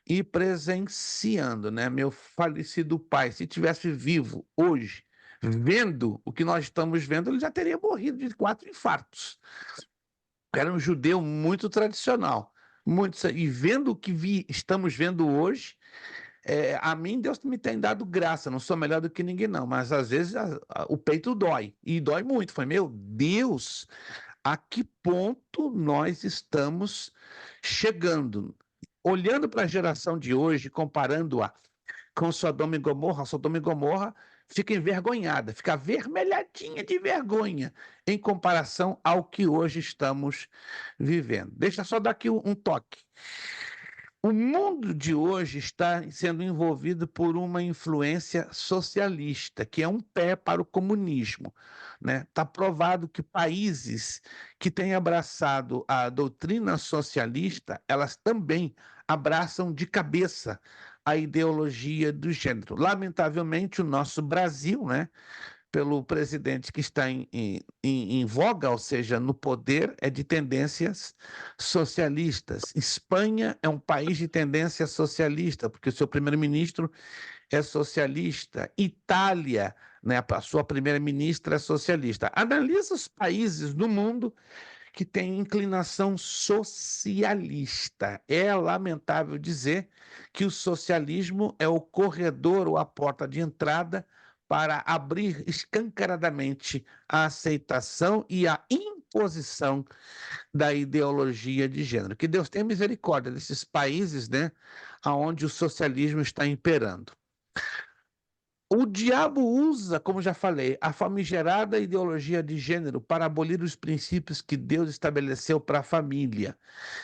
Speaker 2: e presenciando, né? Meu falecido pai, se tivesse vivo hoje, vendo o que nós estamos vendo, ele já teria morrido de 4 infartos. Era um judeu muito tradicional, e vendo o que estamos vendo hoje, a mim Deus me tem dado graça, não sou melhor do que ninguém não, mas às vezes o peito dói, e dói muito. Foi, meu Deus, a que ponto nós estamos chegando? Olhando para a geração de hoje, comparando-a com Sodoma e Gomorra fica envergonhada, fica avermelhadinha de vergonha em comparação ao que hoje estamos vivendo. Deixa só dar aqui um toque. O mundo de hoje está sendo envolvido por uma influência socialista, que é um pé para o comunismo, né? Está provado que países que têm abraçado a doutrina socialista, elas também abraçam de cabeça a ideologia do gênero. Lamentavelmente, o nosso Brasil, né, pelo presidente que está em voga, ou seja, no poder, é de tendências socialistas. Espanha é um país de tendência socialista, porque o seu primeiro-ministro é socialista. Itália, né, a sua primeira-ministra é socialista. Analisa os países do mundo que têm inclinação socialista. É lamentável dizer que o socialismo é o corredor ou a porta de entrada para abrir escancaradamente a aceitação e a imposição da ideologia de gênero. Que Deus tenha misericórdia desses países, né, onde o socialismo está imperando. O diabo usa, como já falei, a famigerada ideologia de gênero para abolir os princípios que Deus estabeleceu para a família.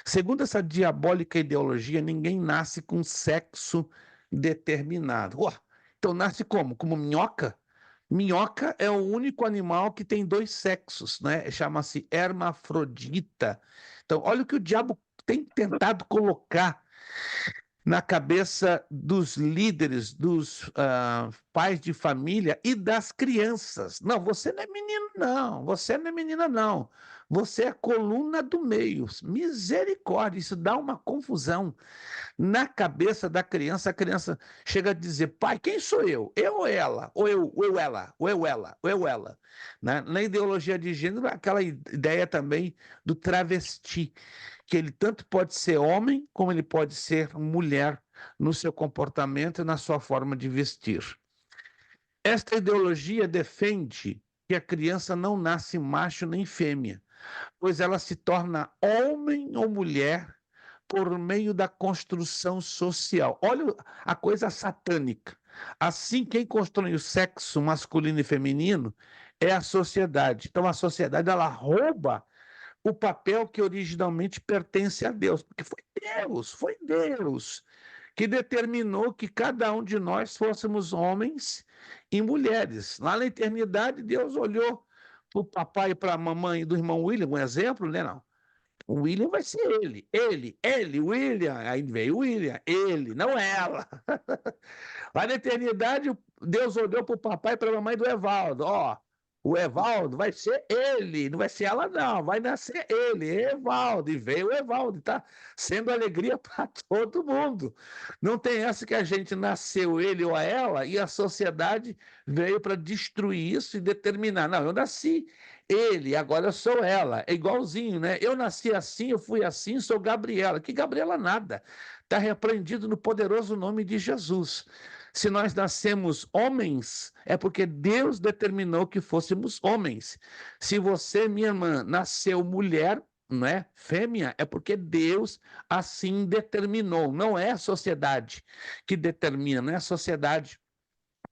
Speaker 2: Segundo essa diabólica ideologia, ninguém nasce com sexo determinado. Então nasce como? Como minhoca? Minhoca é o único animal que tem dois sexos, né? Chama-se hermafrodita. Então, olha o que o diabo tem tentado colocar na cabeça dos líderes, dos pais de família e das crianças. Não, você não é menino, não. Você não é menina, não. Você é a coluna do meio. Misericórdia, isso dá uma confusão na cabeça da criança. A criança chega a dizer: pai, quem sou eu? Eu ou ela? Ou eu ela? Ou eu ela? Ou eu ela? Na ideologia de gênero, aquela ideia também do travesti, que ele tanto pode ser homem como ele pode ser mulher no seu comportamento e na sua forma de vestir. Esta ideologia defende que a criança não nasce macho nem fêmea, pois ela se torna homem ou mulher por meio da construção social. Olha a coisa satânica. Assim, quem constrói o sexo masculino e feminino é a sociedade. Então, a sociedade, ela rouba o papel que originalmente pertence a Deus, porque foi Deus que determinou que cada um de nós fôssemos homens e mulheres. Lá na eternidade, Deus olhou para o papai e para a mamãe do irmão William, um exemplo, né? Não. O William vai ser ele, William, aí veio o William, ele, não ela. Lá na eternidade, Deus olhou para o papai e para a mamãe do Evaldo, ó, o Evaldo vai ser ele, não vai ser ela não, vai nascer ele, Evaldo, e veio o Evaldo, tá sendo alegria para todo mundo. Não tem essa que a gente nasceu ele ou ela e a sociedade veio para destruir isso e determinar, não, eu nasci ele, agora eu sou ela, é igualzinho, né? Eu nasci assim, eu fui assim, sou Gabriela. Que Gabriela nada, está repreendido no poderoso nome de Jesus. Se nós nascemos homens, é porque Deus determinou que fôssemos homens. Se você, minha irmã, nasceu mulher, não é? Fêmea, é porque Deus assim determinou. Não é a sociedade que determina, não é a sociedade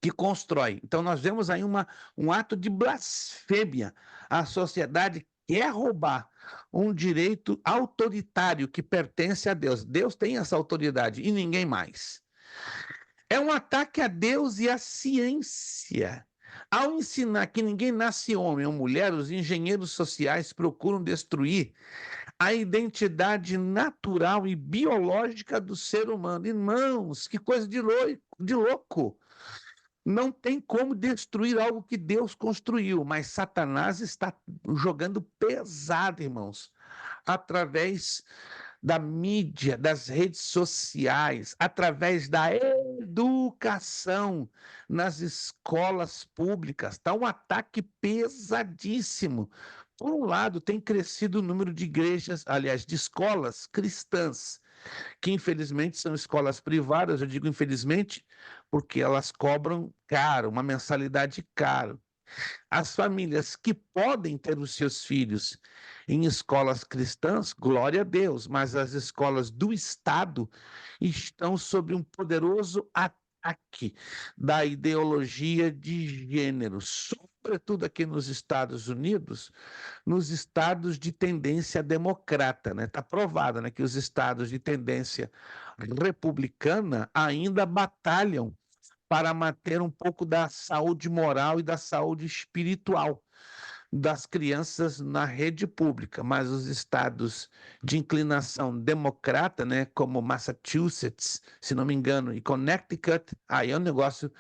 Speaker 2: que constrói. Então, nós vemos aí um ato de blasfêmia. A sociedade quer roubar um direito autoritário que pertence a Deus. Deus tem essa autoridade e ninguém mais. É um ataque a Deus e à ciência. Ao ensinar que ninguém nasce homem ou mulher, os engenheiros sociais procuram destruir a identidade natural e biológica do ser humano. Irmãos, que coisa de louco! Não tem como destruir algo que Deus construiu, mas Satanás está jogando pesado, irmãos, através da mídia, das redes sociais, através da educação nas escolas públicas. Está um ataque pesadíssimo. Por um lado, tem crescido o número de igrejas, aliás, de escolas cristãs, que infelizmente são escolas privadas. Eu digo infelizmente porque elas cobram caro, uma mensalidade caro. As famílias que podem ter os seus filhos em escolas cristãs, glória a Deus, mas as escolas do Estado estão sob um poderoso ataque da ideologia de gênero, sobretudo aqui nos Estados Unidos, nos estados de tendência democrata, né? Está provado, né, que os estados de tendência republicana ainda batalham para manter um pouco da saúde moral e da saúde espiritual. das crianças na rede pública, mas os estados de inclinação democrata, né, como Massachusetts, se não me engano, e Connecticut, aí o negócio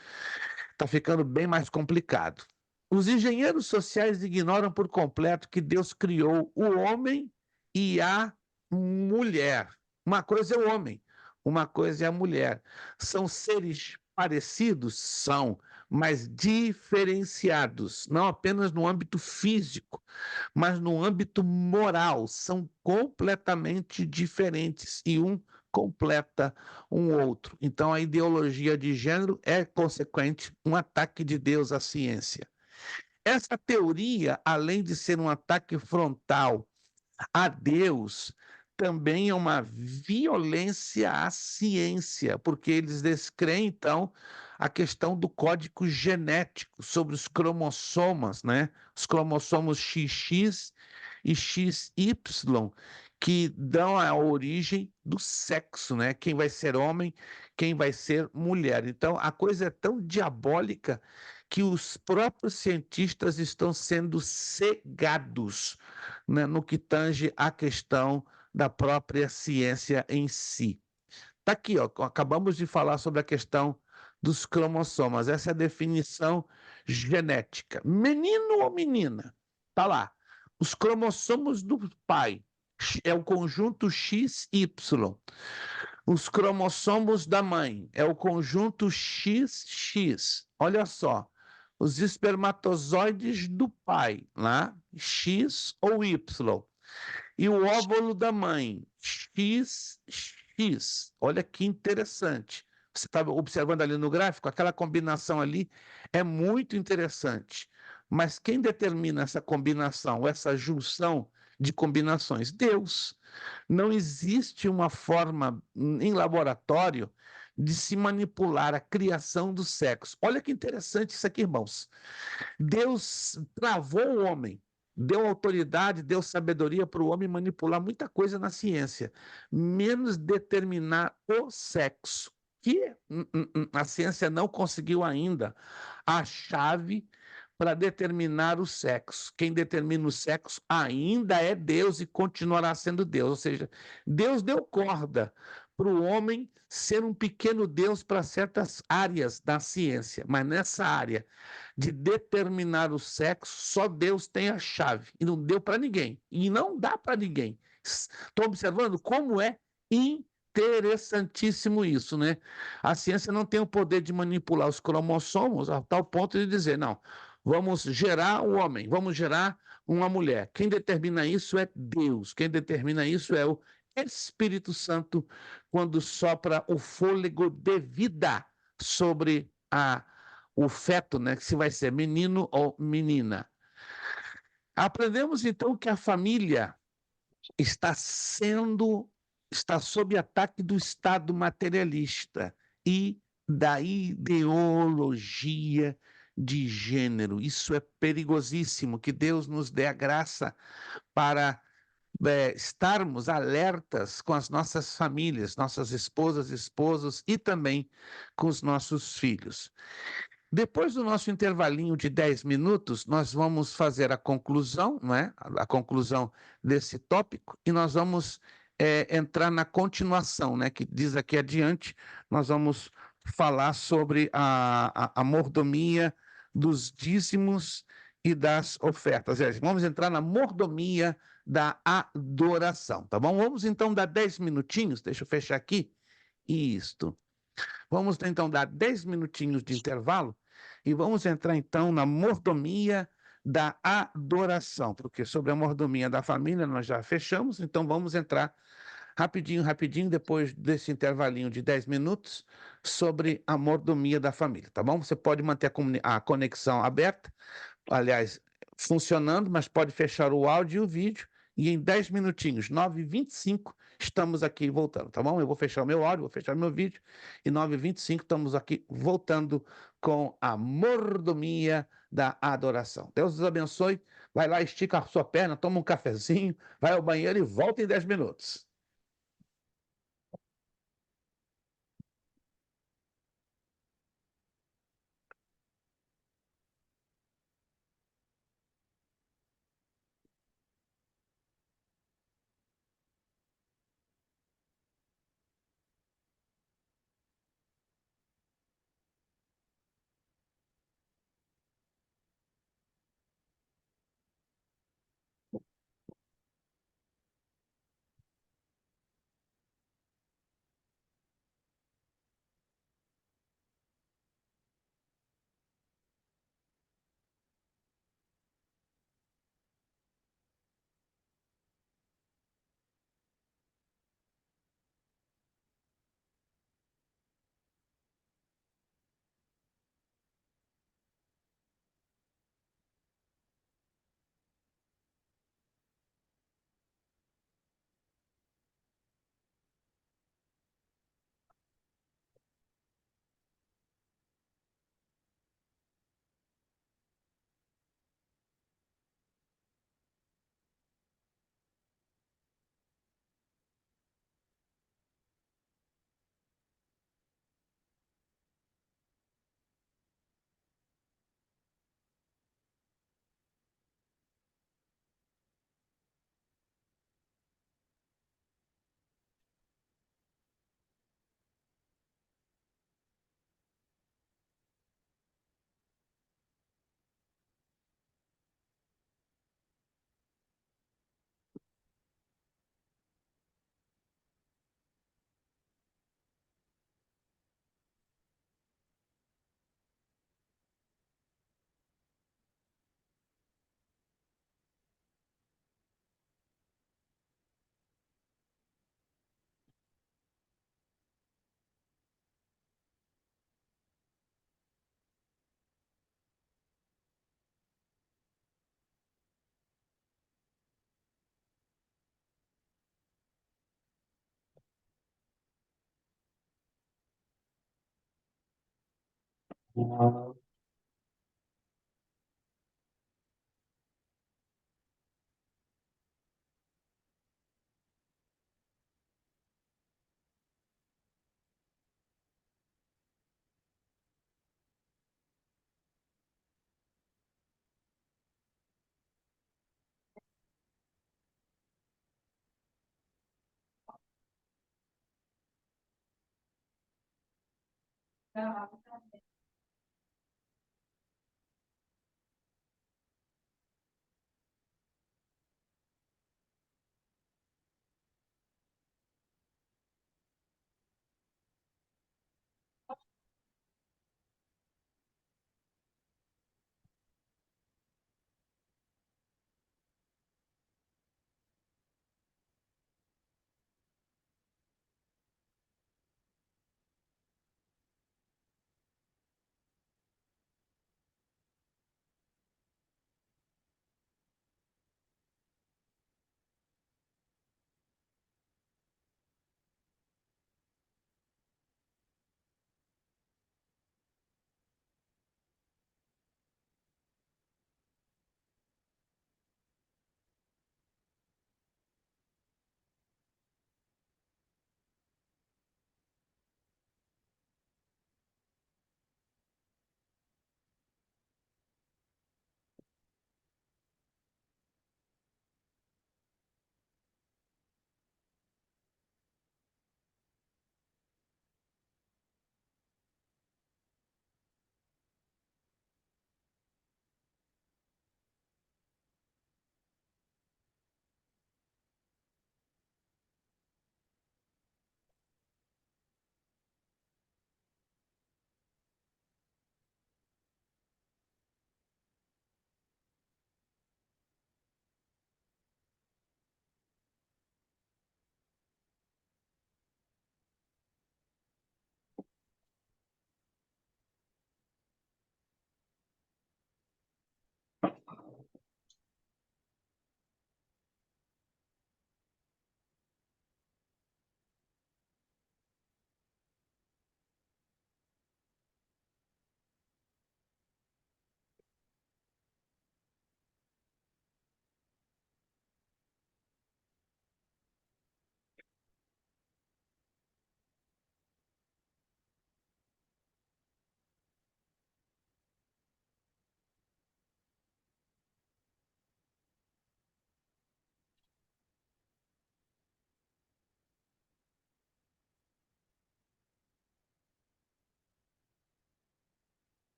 Speaker 2: está ficando bem mais complicado. Os engenheiros sociais ignoram por completo que Deus criou o homem e a mulher. Uma coisa é o homem, uma coisa é a mulher. São seres parecidos? São, mas diferenciados, não apenas no âmbito físico, mas no âmbito moral. São completamente diferentes e um completa um outro. Então, a ideologia de gênero é, consequente, um ataque de Deus à ciência. Essa teoria, além de ser um ataque frontal a Deus, também é uma violência à ciência, porque eles descreem, então, a questão do código genético sobre os cromossomas, né? Os cromossomos XX e XY, que dão a origem do sexo, né? Quem vai ser homem, quem vai ser mulher. Então, a coisa é tão diabólica que os próprios cientistas estão sendo cegados, né, no que tange à questão da própria ciência em si. Está aqui, ó, acabamos de falar sobre a questão dos cromossomas, essa é a definição genética. Menino ou menina? Está lá. Os cromossomos do pai é o conjunto XY. Os cromossomos da mãe é o conjunto XX. Olha só, os espermatozoides do pai, lá, X ou Y. E o óvulo da mãe, XX. Olha que interessante. Você está observando ali no gráfico? Aquela combinação ali é muito interessante. Mas quem determina essa combinação, essa junção de combinações? Deus. Não existe uma forma em laboratório de se manipular a criação do sexo. Olha que interessante isso aqui, irmãos. Deus travou o homem, deu autoridade, deu sabedoria para o homem manipular muita coisa na ciência, menos determinar o sexo, que a ciência não conseguiu ainda a chave para determinar o sexo. Quem determina o sexo ainda é Deus e continuará sendo Deus. Ou seja, Deus deu corda para o homem ser um pequeno Deus para certas áreas da ciência, mas nessa área de determinar o sexo, só Deus tem a chave. E não deu para ninguém. E não dá para ninguém. Estou observando como é interessantíssimo isso, né? A ciência não tem o poder de manipular os cromossomos a tal ponto de dizer, não, vamos gerar um homem, vamos gerar uma mulher. Quem determina isso é Deus. Quem determina isso é o Espírito Santo, quando sopra o fôlego de vida sobre o feto, né, que se vai ser menino ou menina. Aprendemos então que a família está sob ataque do Estado materialista e da ideologia de gênero. Isso é perigosíssimo. Que Deus nos dê a graça para estarmos alertas com as nossas famílias, nossas esposas, esposos e também com os nossos filhos. Depois do nosso intervalinho de 10 minutos, nós vamos fazer a conclusão, não é? A conclusão desse tópico, e nós vamos entrar na continuação, né? Que diz aqui adiante, nós vamos falar sobre a mordomia dos dízimos e das ofertas. Vamos entrar na mordomia da adoração, tá bom? Vamos então dar 10 minutinhos, deixa eu fechar aqui. Isto. Vamos então dar 10 minutinhos de intervalo e vamos entrar então na mordomia da adoração, porque sobre a mordomia da família nós já fechamos, então vamos entrar rapidinho, rapidinho, depois desse intervalinho de 10 minutos, sobre a mordomia da família, tá bom? Você pode manter a conexão aberta, aliás, funcionando, mas pode fechar o áudio e o vídeo, e em 10 minutinhos, 9h25, estamos aqui voltando, tá bom? Eu vou fechar o meu áudio, vou fechar o meu vídeo, e 9h25 estamos aqui voltando com a mordomia da adoração. Deus os abençoe, vai lá, estica a sua perna, toma um cafezinho, vai ao banheiro e volta em 10 minutos.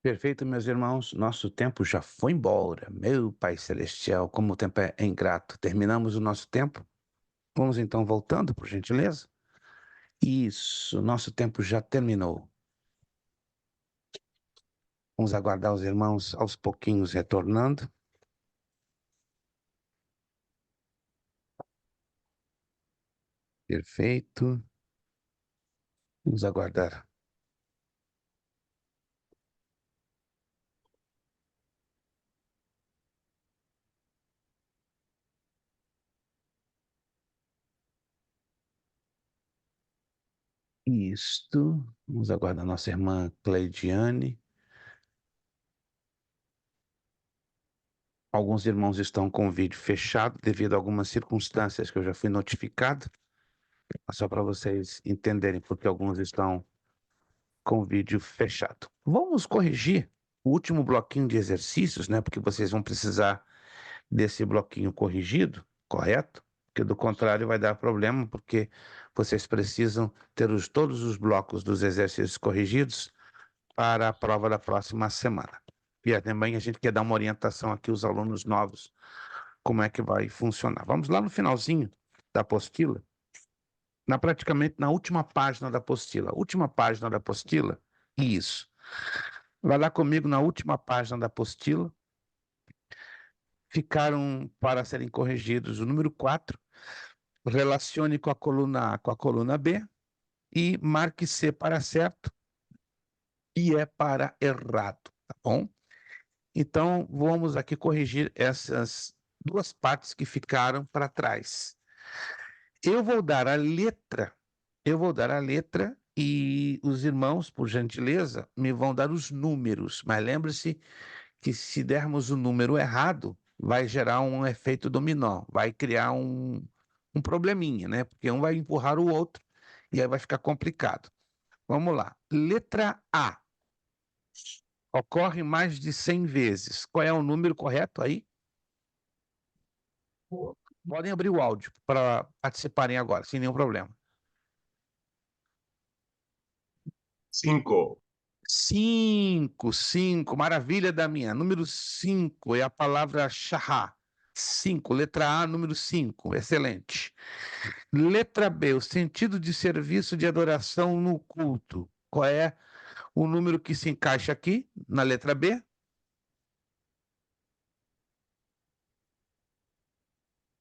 Speaker 2: Perfeito, meus irmãos. Nosso tempo já foi embora. Meu Pai Celestial, como o tempo é ingrato. Terminamos o nosso tempo. Vamos então voltando, por gentileza. Isso, nosso tempo já terminou. Vamos aguardar os irmãos aos pouquinhos retornando. Perfeito. Vamos aguardar. Isto. Vamos aguardar nossa irmã Cleidiane. Alguns irmãos estão com o vídeo fechado devido a algumas circunstâncias que eu já fui notificado. Só para vocês entenderem porque alguns estão com o vídeo fechado. Vamos corrigir o último bloquinho de exercícios, né? Porque vocês vão precisar desse bloquinho corrigido, correto? Porque do contrário vai dar problema, porque vocês precisam ter todos os blocos dos exercícios corrigidos para a prova da próxima semana. E também a gente quer dar uma orientação aqui aos alunos novos, como é que vai funcionar. Vamos lá no finalzinho da apostila, praticamente na última página da apostila. Última página da apostila, isso. Vai lá comigo na última página da apostila. Ficaram para serem corrigidos o número 4, relacione com a coluna A com a coluna B e marque C para certo e E para errado, tá bom? Então, vamos aqui corrigir essas duas partes que ficaram para trás. Eu vou dar a letra e os irmãos, por gentileza, me vão dar os números, mas lembre-se que se dermos o número errado, vai gerar um efeito dominó, vai criar um probleminha, né? Porque um vai empurrar o outro e aí vai ficar complicado. Vamos lá. Letra A. Ocorre mais de 100 vezes. Qual é o número correto aí? Podem abrir o áudio para participarem agora, sem nenhum problema.
Speaker 3: 5.
Speaker 2: 5, maravilha da minha. Número 5 é a palavra shahá. 5, letra A, número 5, excelente. Letra B, o sentido de serviço de adoração no culto. Qual é o número que se encaixa aqui, na letra B?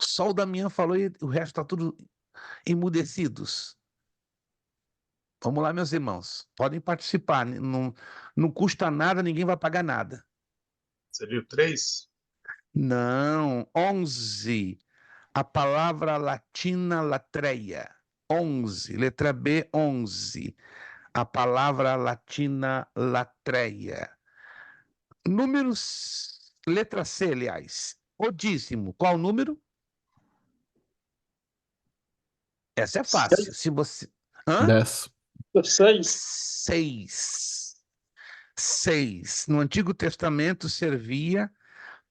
Speaker 2: Só o Damião falou e o resto está tudo emudecidos. Vamos lá, meus irmãos. Podem participar. Não custa nada, ninguém vai pagar nada.
Speaker 3: Seria o 3?
Speaker 2: Não, 11. A palavra latina latreia. 11. Letra B, 11. A palavra latina latreia. Números. Letra C, aliás. O dízimo. Qual o número? Essa é fácil. Se você. Hã?
Speaker 1: 10.
Speaker 2: 6. 6. No Antigo Testamento servia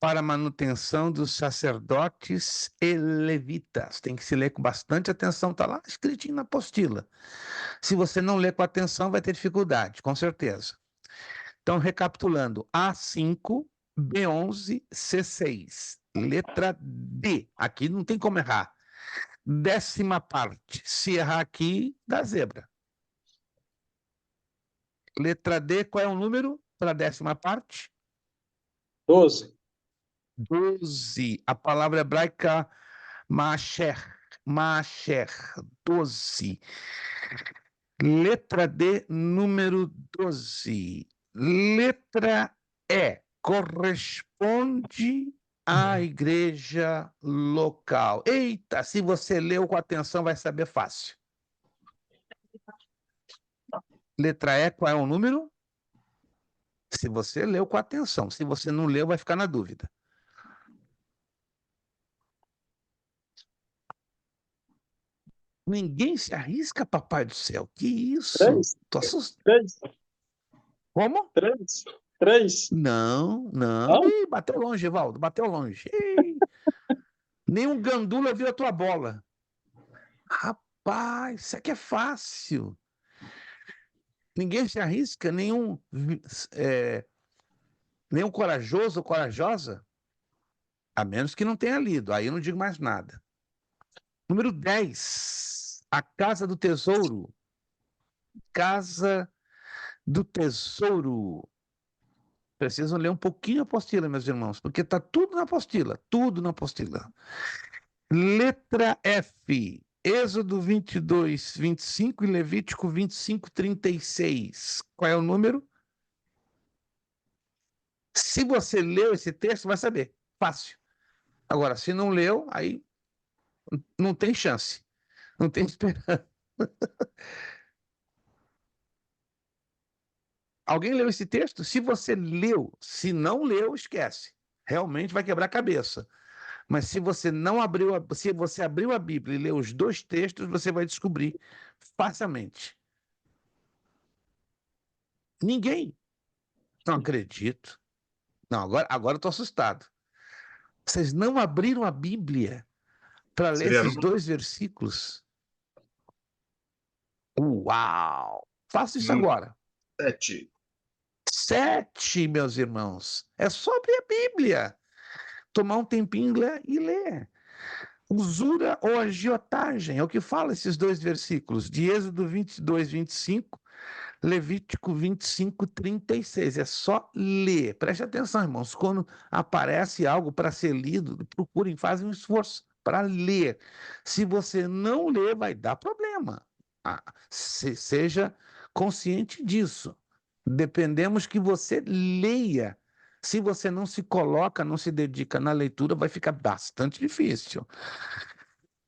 Speaker 2: para a manutenção dos sacerdotes e levitas. Tem que se ler com bastante atenção, está lá escritinho na apostila. Se você não ler com atenção, vai ter dificuldade, com certeza. Então, recapitulando, A5, B11, C6. Letra D. Aqui não tem como errar. 10ª parte. Se errar aqui, dá zebra. Letra D, qual é o número para a 10ª parte?
Speaker 4: 12.
Speaker 2: 12. A palavra hebraica Masher. Masher. 12. Letra D, número 12. Letra E. Corresponde à igreja local. Eita, se você leu com atenção, vai saber fácil. Letra E, qual é o número? Se você leu com atenção. Se você não leu, vai ficar na dúvida. Ninguém se arrisca, papai do céu. Que isso?
Speaker 4: 3.
Speaker 2: Tô assustado.
Speaker 4: 3.
Speaker 2: Como?
Speaker 4: 3. 3.
Speaker 2: Não, não.
Speaker 4: Não?
Speaker 2: Ih, bateu longe, Evaldo. Bateu longe. Ih. Nenhum gandula viu a tua bola. Rapaz, isso aqui é fácil. Ninguém se arrisca, nenhum Nem um corajoso ou corajosa? A menos que não tenha lido, aí eu não digo mais nada. Número 10, a casa do tesouro. Casa do tesouro. Precisam ler um pouquinho a apostila, meus irmãos, porque está tudo na apostila, tudo na apostila. Letra F, Êxodo 22, 25 e Levítico 25, 36. Qual é o número? Se você leu esse texto, vai saber. Fácil. Agora, se não leu, aí não tem chance. Não tem esperança. Alguém leu esse texto? Se você leu, se não leu, esquece. Realmente vai quebrar a cabeça. Mas se você não abriu, se você abriu a Bíblia e leu os dois textos, você vai descobrir facilmente. Ninguém. Não acredito. Não, agora eu estou assustado. Vocês não abriram a Bíblia para ler
Speaker 3: Seria
Speaker 2: esses dois versículos? Uau! Faça isso
Speaker 3: número
Speaker 2: agora.
Speaker 3: 7.
Speaker 2: 7, meus irmãos. É só abrir a Bíblia. Tomar um tempinho e ler. Usura ou agiotagem, é o que fala esses dois versículos, de Êxodo 22, 25, Levítico 25, 36. É só ler. Preste atenção, irmãos. Quando aparece algo para ser lido, procurem, fazem um esforço para ler. Se você não ler, vai dar problema. Seja consciente disso. Dependemos que você leia. Se você não se coloca, não se dedica na leitura, vai ficar bastante difícil.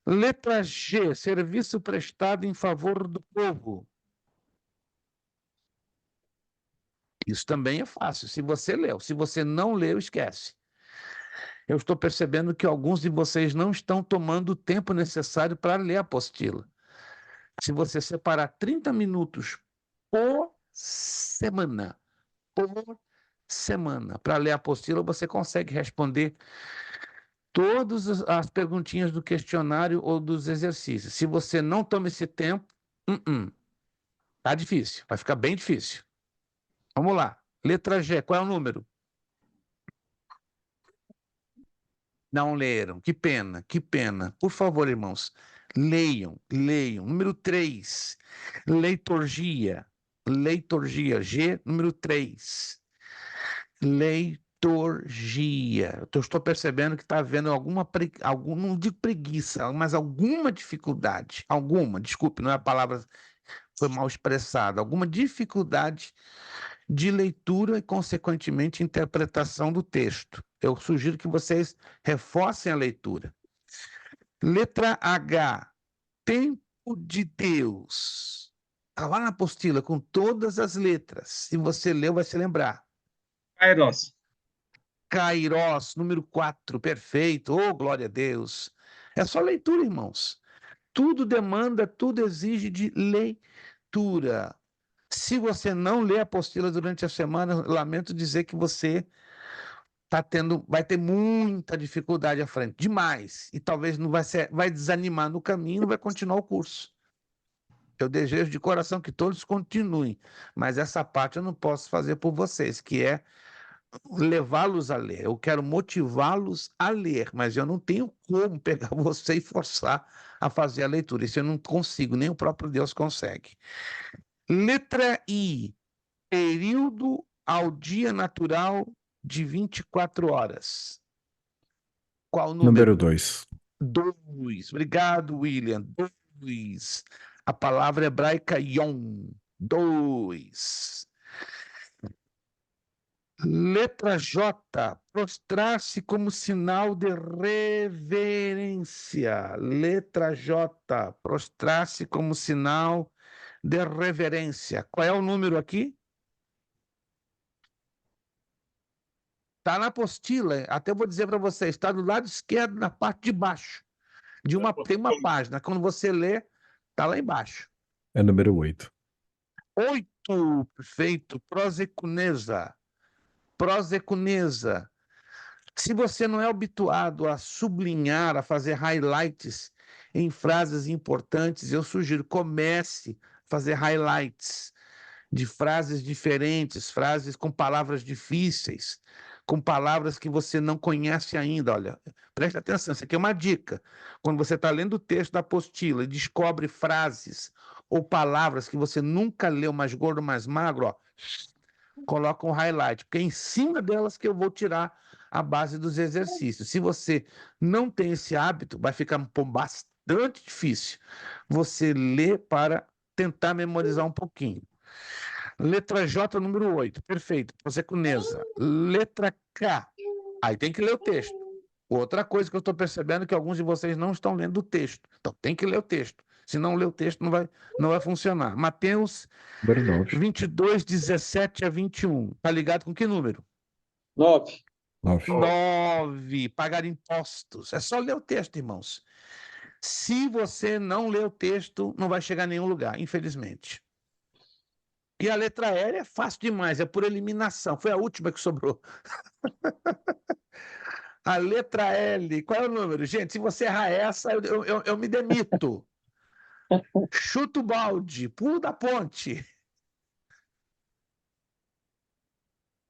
Speaker 2: Letra G, serviço prestado em favor do povo. Isso também é fácil, se você leu. Se você não leu, esquece. Eu estou percebendo que alguns de vocês não estão tomando o tempo necessário para ler a apostila. Se você separar 30 minutos por semana para ler a apostila, você consegue responder todas as perguntinhas do questionário ou dos exercícios. Se você não toma esse tempo, tá difícil, vai ficar bem difícil. Vamos lá. Letra G, qual é o número? Não leram. Que pena, que pena. Por favor, irmãos, leiam, leiam. Número 3, leiturgia. Leiturgia, G, número 3. Leiturgia. Eu estou percebendo que está havendo não digo preguiça, mas alguma dificuldade. Alguma, desculpe, não é a palavra, foi mal expressada. Alguma dificuldade de leitura e, consequentemente, interpretação do texto. Eu sugiro que vocês reforcem a leitura. Letra H, tempo de Deus. Está lá na apostila com todas as letras. Se você leu, vai se lembrar.
Speaker 4: Kairos.
Speaker 2: Kairos, número 4, perfeito. Oh, glória a Deus. É só leitura, irmãos. Tudo demanda, tudo exige de leitura. Se você não lê a apostila durante a semana, lamento dizer que você vai ter muita dificuldade à frente, demais. E talvez não vai desanimar no caminho, não vai continuar o curso. Eu desejo de coração que todos continuem, mas essa parte eu não posso fazer por vocês, que é levá-los a ler. Eu quero motivá-los a ler, mas eu não tenho como pegar você e forçar a fazer a leitura. Isso eu não consigo, nem o próprio Deus consegue. Letra I, período ao dia natural de 24 horas. Qual o número?
Speaker 1: Número 2.
Speaker 2: 2. Obrigado, William. 2. A palavra hebraica yom. 2. Letra J, prostrar-se como sinal de reverência. Letra J, prostrar-se como sinal de reverência. Qual é o número aqui? Está na apostila, até vou dizer para vocês, está do lado esquerdo, na parte de baixo. Tem uma página, quando você lê, está lá embaixo.
Speaker 1: É número 8.
Speaker 2: 8, perfeito, prosecunesa. Prosecunesa. Se você não é habituado a sublinhar, a fazer highlights em frases importantes, eu sugiro, comece a fazer highlights. de frases diferentes, frases com palavras difíceis, com palavras que você não conhece ainda. Olha, preste atenção, isso aqui é uma dica. Quando você está lendo o texto da apostila e descobre frases ou palavras que você nunca leu, mais gordo, mais magro, ó, coloca um highlight, porque é em cima delas que eu vou tirar a base dos exercícios. Se você não tem esse hábito, vai ficar bastante difícil você ler para tentar memorizar um pouquinho. Letra J, número 8. Perfeito. Você com Neza. Letra K. Aí tem que ler o texto. Outra coisa que eu estou percebendo é que alguns de vocês não estão lendo o texto. Então tem que ler o texto. Se não ler o texto, não vai funcionar. Mateus
Speaker 1: Número 9.
Speaker 2: 22, 17 a 21. Tá ligado com que número?
Speaker 4: 9.
Speaker 1: 9.
Speaker 2: 9. Pagar impostos. É só ler o texto, irmãos. Se você não ler o texto, não vai chegar a nenhum lugar, infelizmente. E a letra L é fácil demais, é por eliminação. Foi a última que sobrou. A letra L, qual é o número? Gente, se você errar essa, eu me demito. Chuta o balde, pulo da ponte.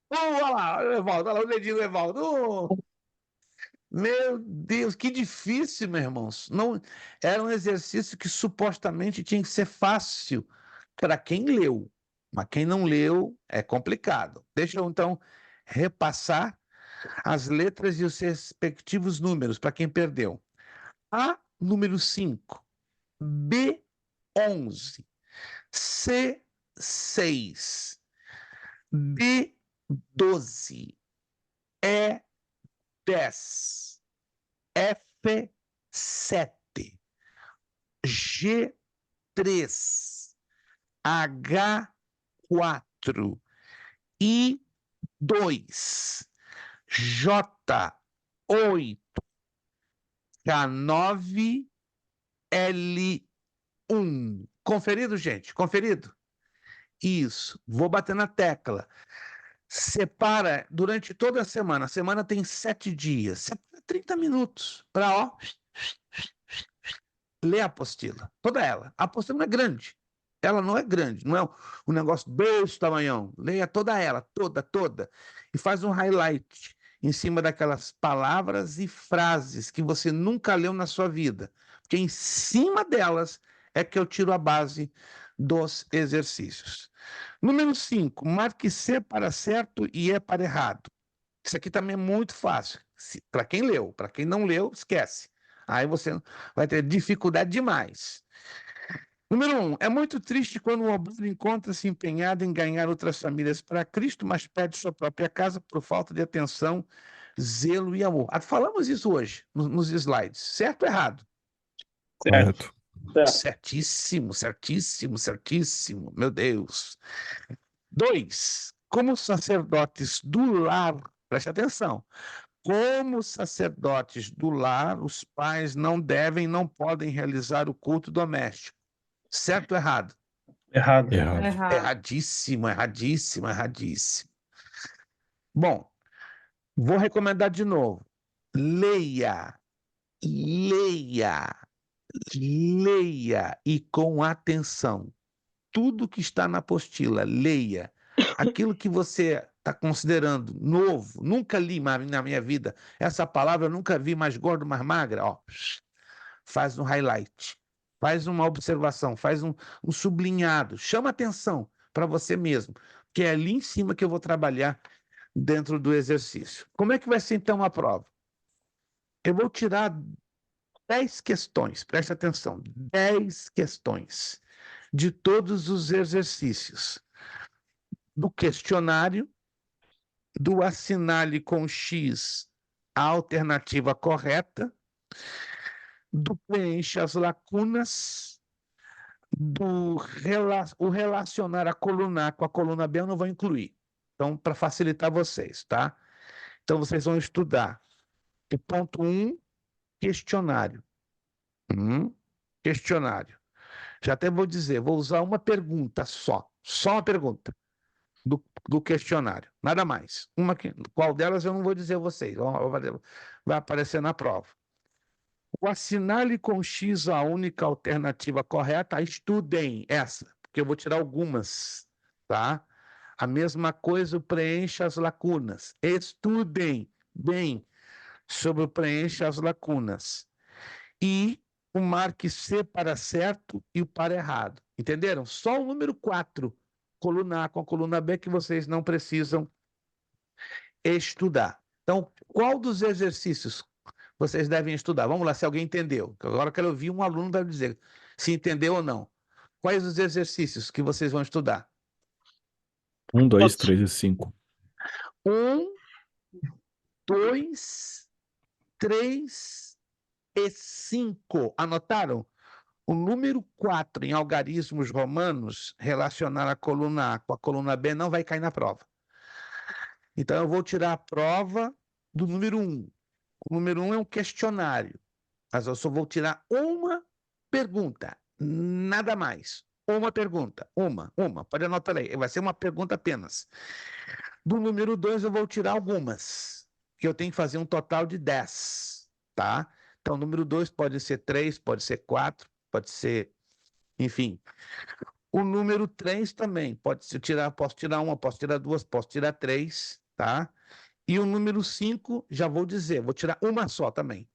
Speaker 2: Olha lá, Evaldo, olha lá o dedinho do Evaldo. Meu Deus, que difícil, meus irmãos. Não, era um exercício que supostamente tinha que ser fácil para quem leu, mas quem não leu é complicado. Deixa eu então repassar as letras e os respectivos números para quem perdeu. A, número 5, B, 11, C, 6, D, 12, E, 10, F, 7, G, 3, H, 4, I, 2, J, 8, K9, L1. Conferido, gente? Conferido? Isso. Vou bater na tecla. Separa durante toda a semana. A semana tem 7 dias. Separa 30 minutos para, ó, ler a apostila. Toda ela. A apostila não é grande. Ela não é grande. Não é um negócio desse tamanhão. Leia toda ela. Toda. E faz um highlight em cima daquelas palavras e frases que você nunca leu na sua vida. Porque em cima delas é que eu tiro a base dos exercícios. Número 5, marque C para certo e E para errado. Isso aqui também é muito fácil. Para quem leu, para quem não leu, esquece. Aí você vai ter dificuldade demais. Número 1, é muito triste quando um obreiro encontra-se empenhado em ganhar outras famílias para Cristo, mas perde sua própria casa por falta de atenção, zelo e amor. Falamos isso hoje nos slides. Certo ou errado?
Speaker 1: Correto.
Speaker 2: Certíssimo. Meu Deus. 2, como sacerdotes do lar, preste atenção. Como sacerdotes do lar, os pais não podem realizar o culto doméstico. Certo ou errado?
Speaker 4: Errado.
Speaker 1: Errado.
Speaker 2: Erradíssimo. Bom, vou recomendar de novo. Leia e com atenção. Tudo que está na apostila, leia. Aquilo que você está considerando novo, nunca li na minha vida, essa palavra eu nunca vi, mais gordo, mais magra, ó, faz um highlight, faz uma observação, faz um sublinhado, chama atenção para você mesmo, que é ali em cima que eu vou trabalhar dentro do exercício. Como é que vai ser então a prova? Eu vou tirar 10 questões, preste atenção, 10 questões de todos os exercícios. Do questionário, do assinale com X a alternativa correta, do preencha as lacunas, o relacionar a coluna A com a coluna B eu não vou incluir. Então, para facilitar vocês, tá? Então, vocês vão estudar o ponto 1, questionário. Questionário. Já até vou dizer, vou usar uma pergunta só uma pergunta do questionário, nada mais. Qual delas eu não vou dizer a vocês, vai aparecer na prova. O assinale com X a única alternativa correta, estudem essa, porque eu vou tirar algumas tá? A mesma coisa, o preencha as lacunas. Estudem bem sobre o preencha as lacunas. E o marque C para certo e o para errado. Entenderam? Só o número 4, coluna A com a coluna B, que vocês não precisam estudar. Então, qual dos exercícios vocês devem estudar? Vamos lá, se alguém entendeu. Agora eu quero ouvir um aluno vai dizer se entendeu ou não. Quais os exercícios que vocês vão estudar?
Speaker 1: 1, 2, 3 e 5.
Speaker 2: 1, 2, 3 e 5. Anotaram? O número 4 em algarismos romanos, relacionar a coluna A com a coluna B, não vai cair na prova. Então, eu vou tirar a prova do número 1. O número 1 é um questionário, mas eu só vou tirar uma pergunta, nada mais. Uma pergunta, uma. Pode anotar aí, vai ser uma pergunta apenas. Do número 2, eu vou tirar algumas, que eu tenho que fazer um total de 10, tá? Então, o número 2 pode ser 3, pode ser 4, pode ser, enfim. O número 3 também, posso tirar uma, posso tirar duas, posso tirar 3, tá? E o número 5, já vou dizer, vou tirar uma só também.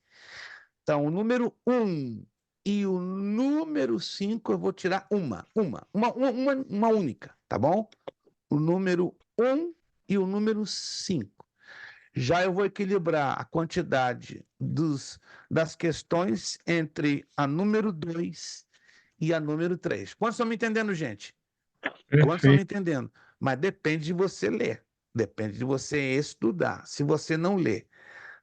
Speaker 2: Então, o número 1 e o número 5, eu vou tirar uma única, tá bom? O número 1 e o número 5. Já eu vou equilibrar a quantidade das questões entre a número 2 e a número 3. Quantos estão me entendendo, gente? Quantos estão me
Speaker 4: Perfeito.
Speaker 2: entendendo? Mas depende de você ler, depende de você estudar. Se você não ler,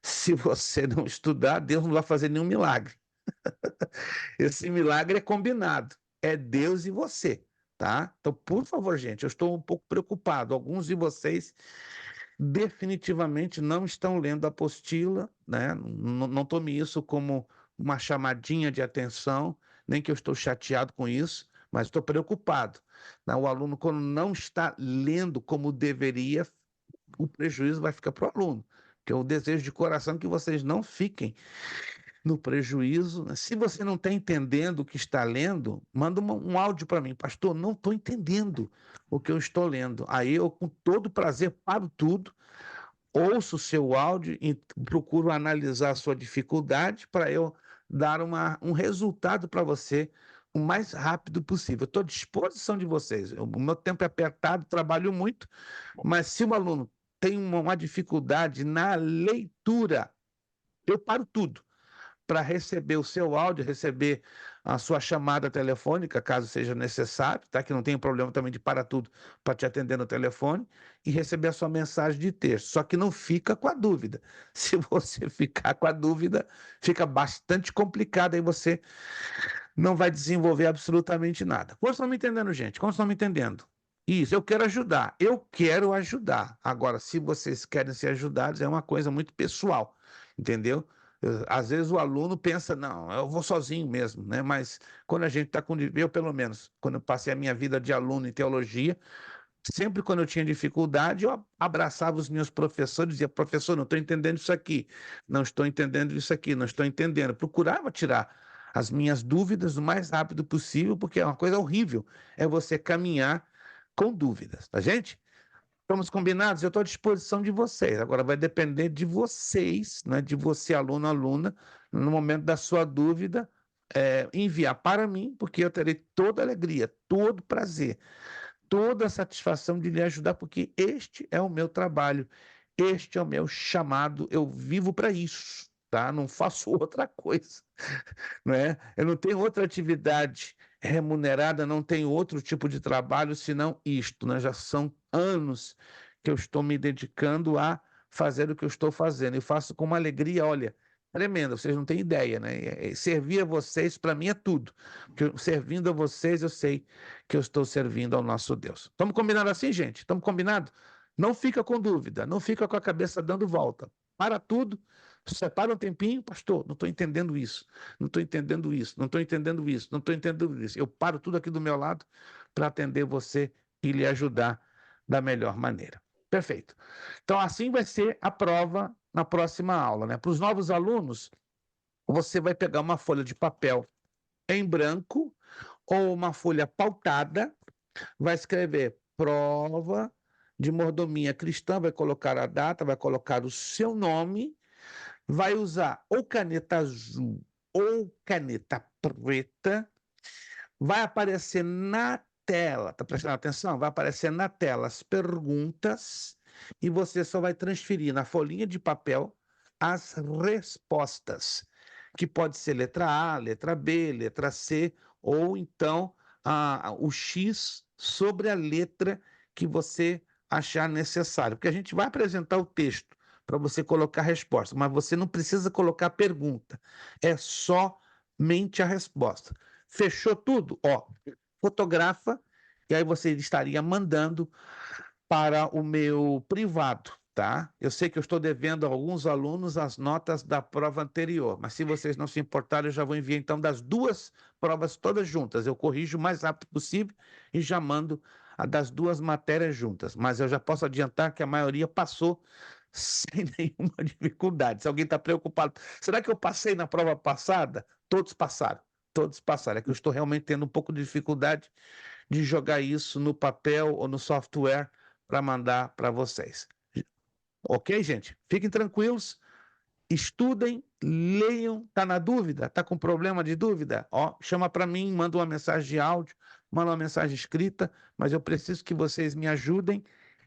Speaker 2: se você não estudar, Deus não vai fazer nenhum milagre. Esse milagre é combinado, é Deus e você, tá? Então, por favor, gente, eu estou um pouco preocupado. Alguns de vocês definitivamente não estão lendo a apostila, né? Não tome isso como uma chamadinha de atenção, nem que eu estou chateado com isso, mas estou preocupado, né? O aluno, quando não está lendo como deveria, o prejuízo vai ficar para o aluno, porque eu desejo de coração que vocês não fiquem no prejuízo. Se você não está entendendo o que está lendo, manda um áudio para mim, pastor, não estou entendendo o que eu estou lendo. Aí eu, com todo prazer, paro tudo, ouço o seu áudio e procuro analisar a sua dificuldade para eu dar um resultado para você o mais rápido possível. Eu estou à disposição de vocês. O meu tempo é apertado, trabalho muito, mas se o aluno tem uma dificuldade na leitura, eu paro tudo para receber o seu áudio, receber a sua chamada telefônica, caso seja necessário, tá? Que não tem problema também de parar tudo para te atender no telefone, e receber a sua mensagem de texto. Só que não fica com a dúvida. Se você ficar com a dúvida, fica bastante complicado, aí você não vai desenvolver absolutamente nada. Como estão me entendendo, gente? Como estão me entendendo? Isso, eu quero ajudar. Eu quero ajudar. Agora, se vocês querem ser ajudados, é uma coisa muito pessoal, entendeu? Às vezes o aluno pensa, não, eu vou sozinho mesmo, né? Mas quando a gente está com. Eu, pelo menos, quando eu passei a minha vida de aluno em teologia, sempre quando eu tinha dificuldade, eu abraçava os meus professores e dizia, professor, não estou entendendo isso aqui, não estou entendendo isso aqui, não estou entendendo. Procurava tirar as minhas dúvidas o mais rápido possível, porque é uma coisa horrível, é você caminhar com dúvidas, tá, gente? Estamos combinados? Eu estou à disposição de vocês. Agora vai depender de vocês, né, de você, aluno, aluna, no momento da sua dúvida, enviar para mim, porque eu terei toda a alegria, todo prazer, toda a satisfação de lhe ajudar, porque este é o meu trabalho, este é o meu chamado, eu vivo para isso, tá? Não faço outra coisa, não é? Eu não tenho outra atividade remunerada, não tenho outro tipo de trabalho senão isto, né? Já são anos que eu estou me dedicando a fazer o que eu estou fazendo, e faço com uma alegria, olha, tremenda, vocês não têm ideia, né? Servir a vocês, para mim, é tudo. Porque servindo a vocês, eu sei que eu estou servindo ao nosso Deus. Estamos combinados assim, gente? Estamos combinados? Não fica com dúvida, não fica com a cabeça dando volta. Para tudo, separa um tempinho, pastor, não estou entendendo isso, não estou entendendo isso, não estou entendendo isso, não estou entendendo isso. Eu paro tudo aqui do meu lado para atender você e lhe ajudar da melhor maneira. Perfeito. Então, assim vai ser a prova na próxima aula, né? Para os novos alunos, você vai pegar uma folha de papel em branco ou uma folha pautada, vai escrever prova de mordomia cristã, vai colocar a data, vai colocar o seu nome, vai usar ou caneta azul ou caneta preta, vai aparecer na tela, tá prestando atenção? Vai aparecer na tela as perguntas e você só vai transferir na folhinha de papel as respostas, que pode ser letra A, letra B, letra C, ou então o X sobre a letra que você achar necessário. Porque a gente vai apresentar o texto para você colocar a resposta, mas você não precisa colocar a pergunta, é somente a resposta. Fechou tudo? Ó, fotografa e aí você estaria mandando para o meu privado, tá? Eu sei que eu estou devendo a alguns alunos as notas da prova anterior, mas se vocês não se importarem, eu já vou enviar então das duas provas todas juntas. Eu corrijo o mais rápido possível e já mando a das duas matérias juntas. Mas eu já posso adiantar que a maioria passou sem nenhuma dificuldade. Se alguém está preocupado, será que eu passei na prova passada? Todos passaram. Todos passaram. É que eu estou realmente tendo um pouco de dificuldade de jogar isso no papel ou no software para mandar para vocês. Ok, gente? Fiquem tranquilos, estudem, leiam. Tá na dúvida? Tá com problema de dúvida? Ó, chama para mim, manda uma mensagem de áudio, manda uma mensagem escrita, mas eu preciso que vocês me ajudem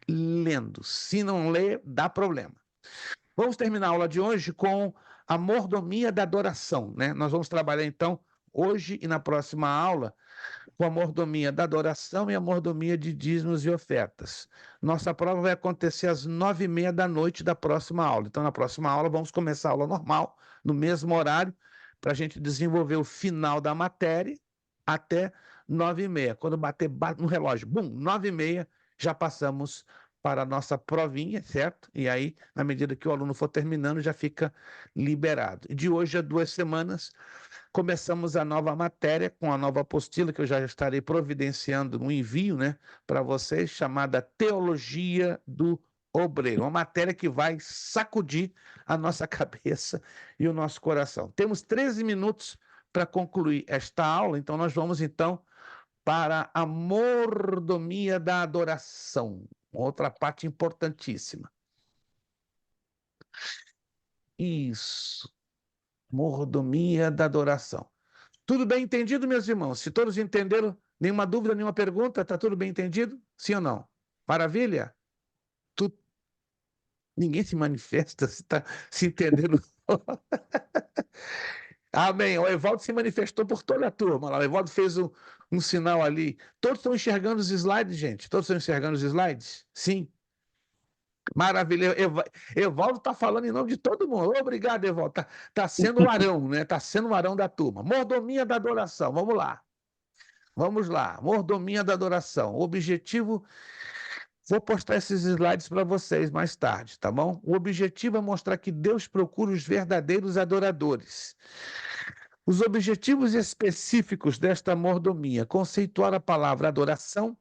Speaker 2: lendo. Se não ler, dá problema. Vamos terminar a aula de hoje com a mordomia da adoração, né? Nós vamos trabalhar então hoje e na próxima aula com a mordomia da adoração e a mordomia de dízimos e ofertas. Nossa prova vai acontecer às 9h30 da noite da próxima aula. Então, na próxima aula, vamos começar a aula normal, no mesmo horário, para a gente desenvolver o final da matéria até 9h30. Quando bater no relógio, bum, 9h30, já passamos para a nossa provinha, certo? E aí, na medida que o aluno for terminando, já fica liberado. E de hoje a 2 semanas, começamos a nova matéria com a nova apostila que eu já estarei providenciando no envio, né, para vocês, chamada Teologia do Obreiro, uma matéria que vai sacudir a nossa cabeça e o nosso coração. Temos 13 minutos para concluir esta aula, então nós vamos então para a mordomia da adoração, outra parte importantíssima. Isso, mordomia da adoração. Tudo bem entendido, meus irmãos? Se todos entenderam, nenhuma dúvida, nenhuma pergunta, está tudo bem entendido? Sim ou não? Maravilha? Ninguém se manifesta, se está se entendendo. Amém. O Evaldo se manifestou por toda a turma lá. O Evaldo fez um sinal ali. Todos estão enxergando os slides, gente? Todos estão enxergando os slides? Sim. Maravilha. Evaldo está falando em nome de todo mundo. Obrigado, Evaldo. Tá sendo o arão, né? Está sendo o arão da turma. Mordomia da adoração. Vamos lá. Vamos lá. Mordomia da adoração. O objetivo. Vou postar esses slides para vocês mais tarde, tá bom? O objetivo é mostrar que Deus procura os verdadeiros adoradores. Os objetivos específicos desta mordomia: conceituar a palavra adoração,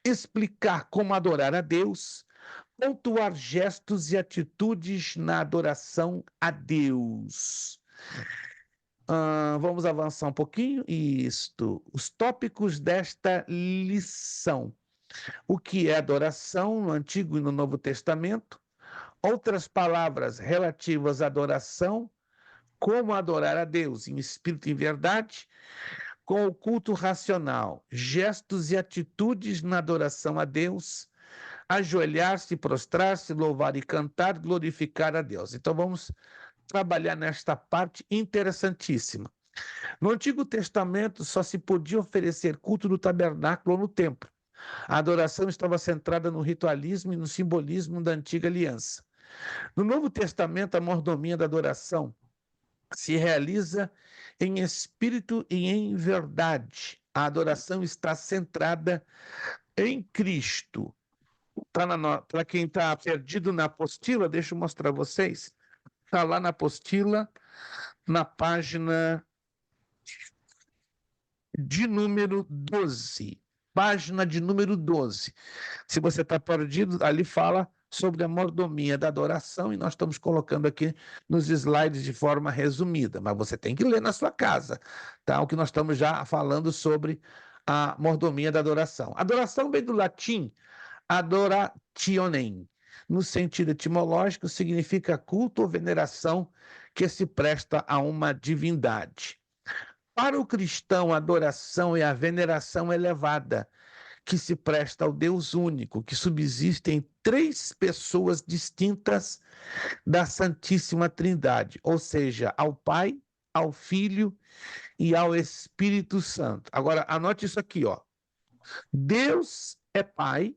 Speaker 2: explicar como adorar a Deus, pontuar gestos e atitudes na adoração a Deus. Vamos avançar um pouquinho. Isto. Os tópicos desta lição: o que é adoração no Antigo e no Novo Testamento, outras palavras relativas à adoração, como adorar a Deus em espírito e em verdade, com o culto racional, gestos e atitudes na adoração a Deus, ajoelhar-se, prostrar-se, louvar e cantar, glorificar a Deus. Então vamos trabalhar nesta parte interessantíssima. No Antigo Testamento só se podia oferecer culto no tabernáculo ou no templo. A adoração estava centrada no ritualismo e no simbolismo da antiga aliança. No Novo Testamento, a mordomia da adoração se realiza em espírito e em verdade. A adoração está centrada em Cristo. Para quem está perdido na apostila, deixa eu mostrar a vocês. Está lá na apostila, na página de número 12. Página de número 12. Se você está perdido, ali fala sobre a mordomia da adoração e nós estamos colocando aqui nos slides de forma resumida, mas você tem que ler na sua casa, tá? O que nós estamos já falando sobre a mordomia da adoração. Adoração vem do latim adorationem. No sentido etimológico, significa culto ou veneração que se presta a uma divindade. Para o cristão, a adoração é a veneração elevada que se presta ao Deus único, que subsiste em três pessoas distintas da Santíssima Trindade, ou seja, ao Pai, ao Filho e ao Espírito Santo. Agora, anote isso aqui, ó. Deus é Pai,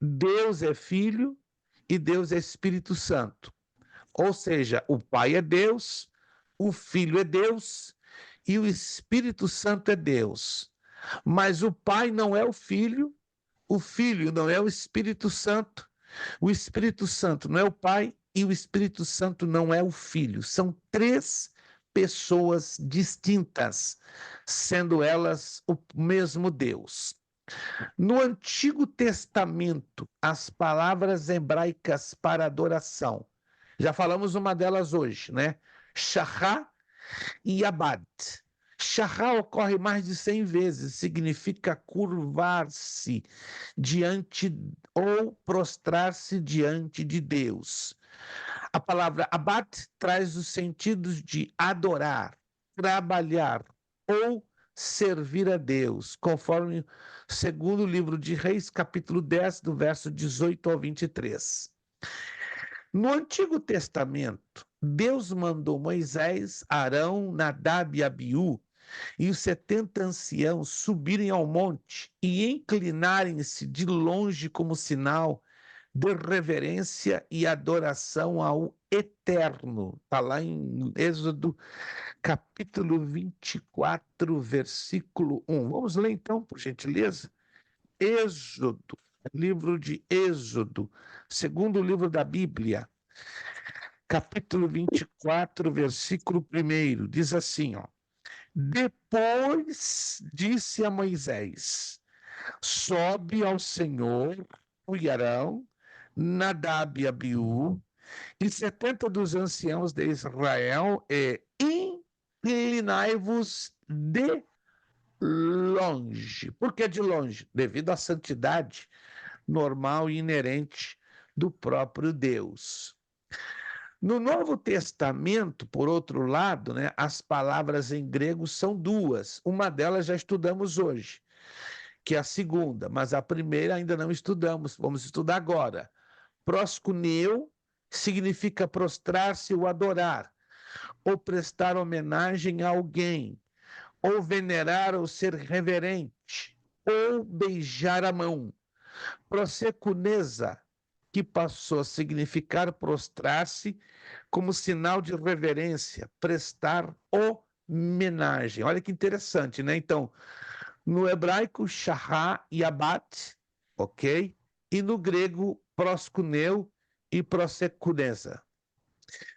Speaker 2: Deus é Filho e Deus é Espírito Santo. Ou seja, o Pai é Deus, o Filho é Deus e o Espírito Santo é Deus. Mas o Pai não é o Filho não é o Espírito Santo não é o Pai e o Espírito Santo não é o Filho. São três pessoas distintas, sendo elas o mesmo Deus. No Antigo Testamento, as palavras hebraicas para adoração, já falamos uma delas hoje, né? Shachá e Abad. Shachá ocorre mais de 100 vezes, significa curvar-se diante ou prostrar-se diante de Deus. A palavra Abad traz os sentidos de adorar, trabalhar ou servir a Deus, conforme o segundo livro de Reis, capítulo 10, do verso 18 ao 23. No Antigo Testamento, Deus mandou Moisés, Arão, Nadab e Abiú e os 70 anciãos subirem ao monte e inclinarem-se de longe como sinal de reverência e adoração ao Eterno. Está lá em Êxodo, capítulo 24, versículo 1. Vamos ler então, por gentileza? Êxodo, livro de Êxodo, segundo livro da Bíblia, capítulo 24, versículo 1, diz assim, ó. Depois disse a Moisés, sobe ao Senhor o Arão, Nadab e Abiú, e 70 dos anciãos de Israel, e inclinai-vos de longe. Por que de longe? Devido à santidade normal e inerente do próprio Deus. No Novo Testamento, por outro lado, né, as palavras em grego são duas. Uma delas já estudamos hoje, que é a segunda, mas a primeira ainda não estudamos. Vamos estudar agora. Proskuneu significa prostrar-se ou adorar, ou prestar homenagem a alguém, ou venerar ou ser reverente, ou beijar a mão. Prosekuneza, que passou a significar prostrar-se como sinal de reverência, prestar homenagem. Olha que interessante, né? Então, no hebraico, shachá e abat, ok? E no grego, proskuneu e prosekuneza.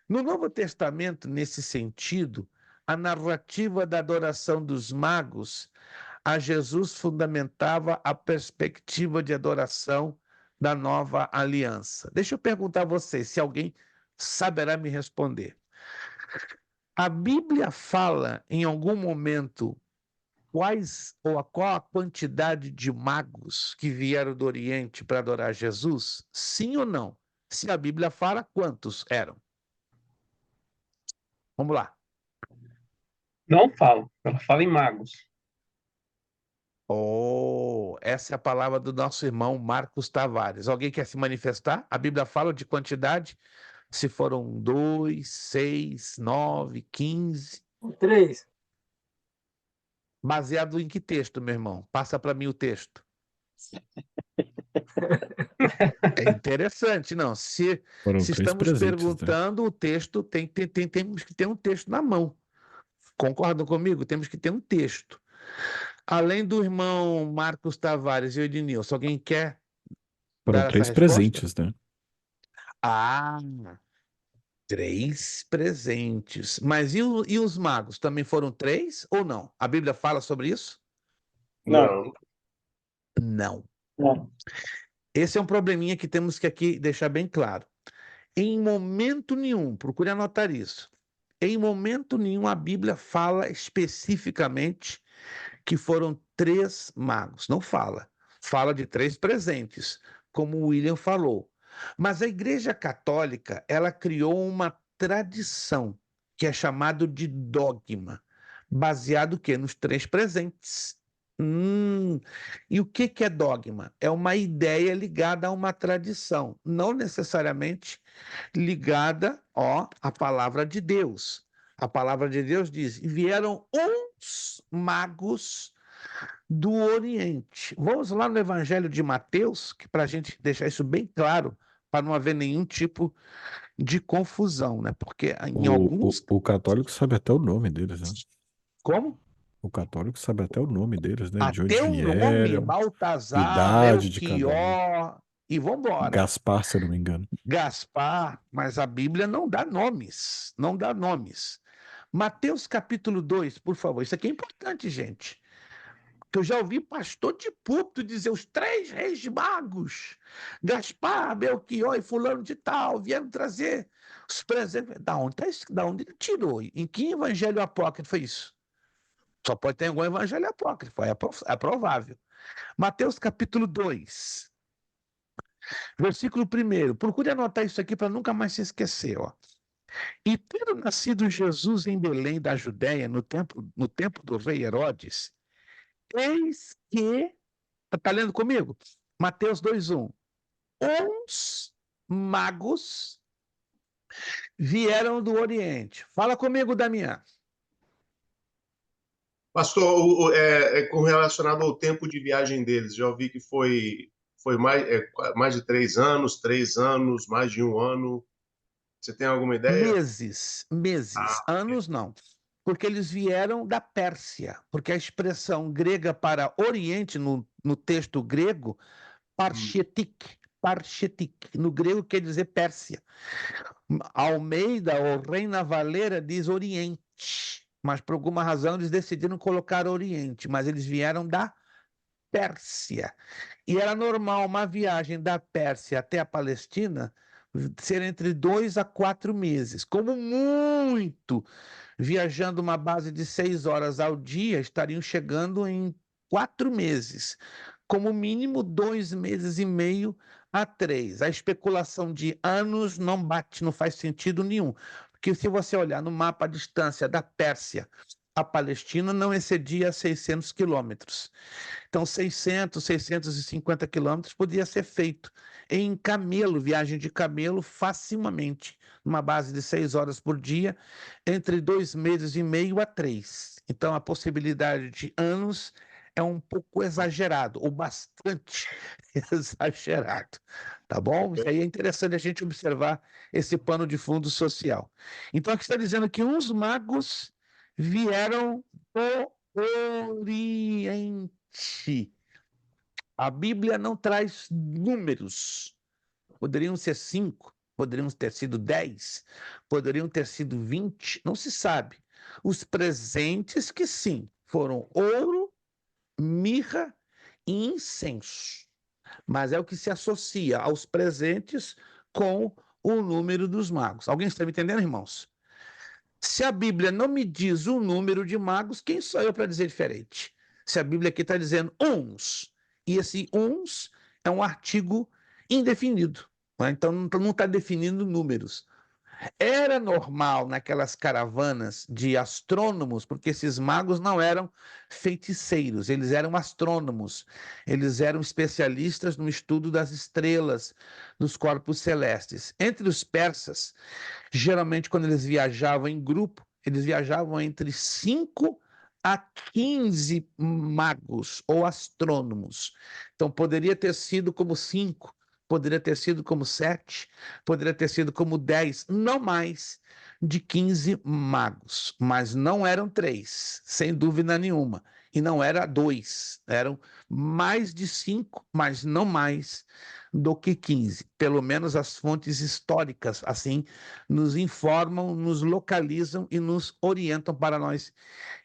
Speaker 2: No Novo Testamento, nesse sentido, a narrativa da adoração dos magos a Jesus fundamentava a perspectiva de adoração da nova aliança. Deixa eu perguntar a vocês, se alguém saberá me responder. A Bíblia fala em algum momento qual a quantidade de magos que vieram do Oriente para adorar Jesus? Sim ou não? Se a Bíblia fala, quantos eram? Vamos lá.
Speaker 4: Não fala, ela fala em magos.
Speaker 2: Oh, essa é a palavra do nosso irmão Marcos Tavares. Alguém quer se manifestar? A Bíblia fala de quantidade? Se foram 2, 6, 9, 15.
Speaker 5: 3.
Speaker 2: Baseado em que texto, meu irmão? Passa para mim o texto. É interessante, não? Se
Speaker 1: Foram três
Speaker 2: estamos
Speaker 1: presentes, né?
Speaker 2: perguntando, o texto temos que ter um texto na mão. Concordam comigo? Temos que ter um texto. Além do irmão Marcos Tavares e o Ednilson, alguém quer
Speaker 1: Foram
Speaker 2: dar essa
Speaker 1: três
Speaker 2: resposta?
Speaker 1: presentes, né?
Speaker 2: Ah, 3 presentes. Mas e os magos? Também foram 3 ou não? A Bíblia fala sobre isso?
Speaker 4: Não.
Speaker 2: Não.
Speaker 4: Não.
Speaker 2: Esse é um probleminha que temos que aqui deixar bem claro. Em momento nenhum, procure anotar isso. Em momento nenhum a Bíblia fala especificamente que foram 3 magos. Não fala. Fala de 3 presentes, como o William falou. Mas a Igreja Católica, ela criou uma tradição, que é chamado de dogma, baseado o quê? Nos 3 presentes. E o que é dogma? É uma ideia ligada a uma tradição, não necessariamente ligada, à palavra de Deus. A palavra de Deus diz: vieram uns magos do Oriente. Vamos lá no Evangelho de Mateus, que para a gente deixar isso bem claro, para não haver nenhum tipo de confusão, né? Porque em alguns.
Speaker 1: O católico sabe até o nome deles, né?
Speaker 2: Como?
Speaker 1: O católico sabe até o nome deles, né? De onde
Speaker 2: Até o nome,
Speaker 1: vieram,
Speaker 2: Baltazar,
Speaker 1: idade de cada um.
Speaker 2: Melchior, e vambora.
Speaker 1: Gaspar, se eu não me engano.
Speaker 2: Gaspar, mas a Bíblia não dá nomes, não dá nomes. Mateus capítulo 2, por favor, isso aqui é importante, gente. Que eu já ouvi pastor de púlpito dizer os 3 reis magos, Gaspar, Melchior e fulano de tal, vieram trazer os presentes. Da onde ele tirou? Em que evangelho apócrifo é isso? Só pode ter algum evangelho apócrifo, é provável. Mateus capítulo 2, versículo 1. Procure anotar isso aqui para nunca mais se esquecer. E tendo nascido Jesus em Belém da Judéia, no tempo do rei Herodes, eis que, está lendo comigo? Mateus 2:1. Uns magos vieram do Oriente. Fala comigo, Damião.
Speaker 3: Pastor, com relacionado ao tempo de viagem deles, já ouvi que foi mais de 3 anos, mais de um ano. Você tem alguma ideia?
Speaker 2: Meses,
Speaker 3: Ah,
Speaker 2: anos não. Porque eles vieram da Pérsia, porque a expressão grega para Oriente, no texto grego,
Speaker 3: hum,
Speaker 2: parchetik, no grego quer dizer Pérsia. Almeida ou Reina Valera diz Oriente, mas por alguma razão eles decidiram colocar Oriente, mas eles vieram da Pérsia. E era normal uma viagem da Pérsia até a Palestina ser entre 2 a 4 meses. Como muito, viajando uma base de 6 horas ao dia, estariam chegando em 4 meses. Como mínimo 2 meses e meio a 3. A especulação de anos não bate, não faz sentido nenhum. Porque se você olhar no mapa, a distância da Pérsia à Palestina não excedia 600 quilômetros. Então, 650 quilômetros podia ser feito em camelo, viagem de camelo, facilmente, numa base de 6 horas por dia, entre 2 meses e meio a 3. Então, a possibilidade de anos é um pouco exagerado, ou bastante exagerado, tá bom? Isso aí é interessante a gente observar esse pano de fundo social. Então, aqui está dizendo que uns magos vieram do Oriente. A Bíblia não traz números. Poderiam ser 5, poderiam ter sido 10, poderiam ter sido 20, não se sabe. Os presentes que sim, foram ouro, mirra e incenso. Mas é o que se associa aos presentes com o número dos magos. Alguém está me entendendo, irmãos? Se a Bíblia não me diz o número de magos, quem sou eu para dizer diferente? Se a Bíblia aqui está dizendo uns, e esse uns é um artigo indefinido, né? Então não está definindo números. Era normal naquelas caravanas de astrônomos, porque esses magos não eram feiticeiros, eles eram astrônomos, eles eram especialistas no estudo das estrelas, dos corpos celestes. Entre os persas, geralmente, quando eles viajavam em grupo, eles viajavam entre 5 a 15 magos ou astrônomos. Então, poderia ter sido como 5, poderia ter sido como 7, poderia ter sido como 10, não mais de 15 magos. Mas não eram 3, sem dúvida nenhuma. E não era 2, eram mais de 5, mas não mais do que 15. Pelo menos as fontes históricas, assim, nos informam, nos localizam e nos orientam para nós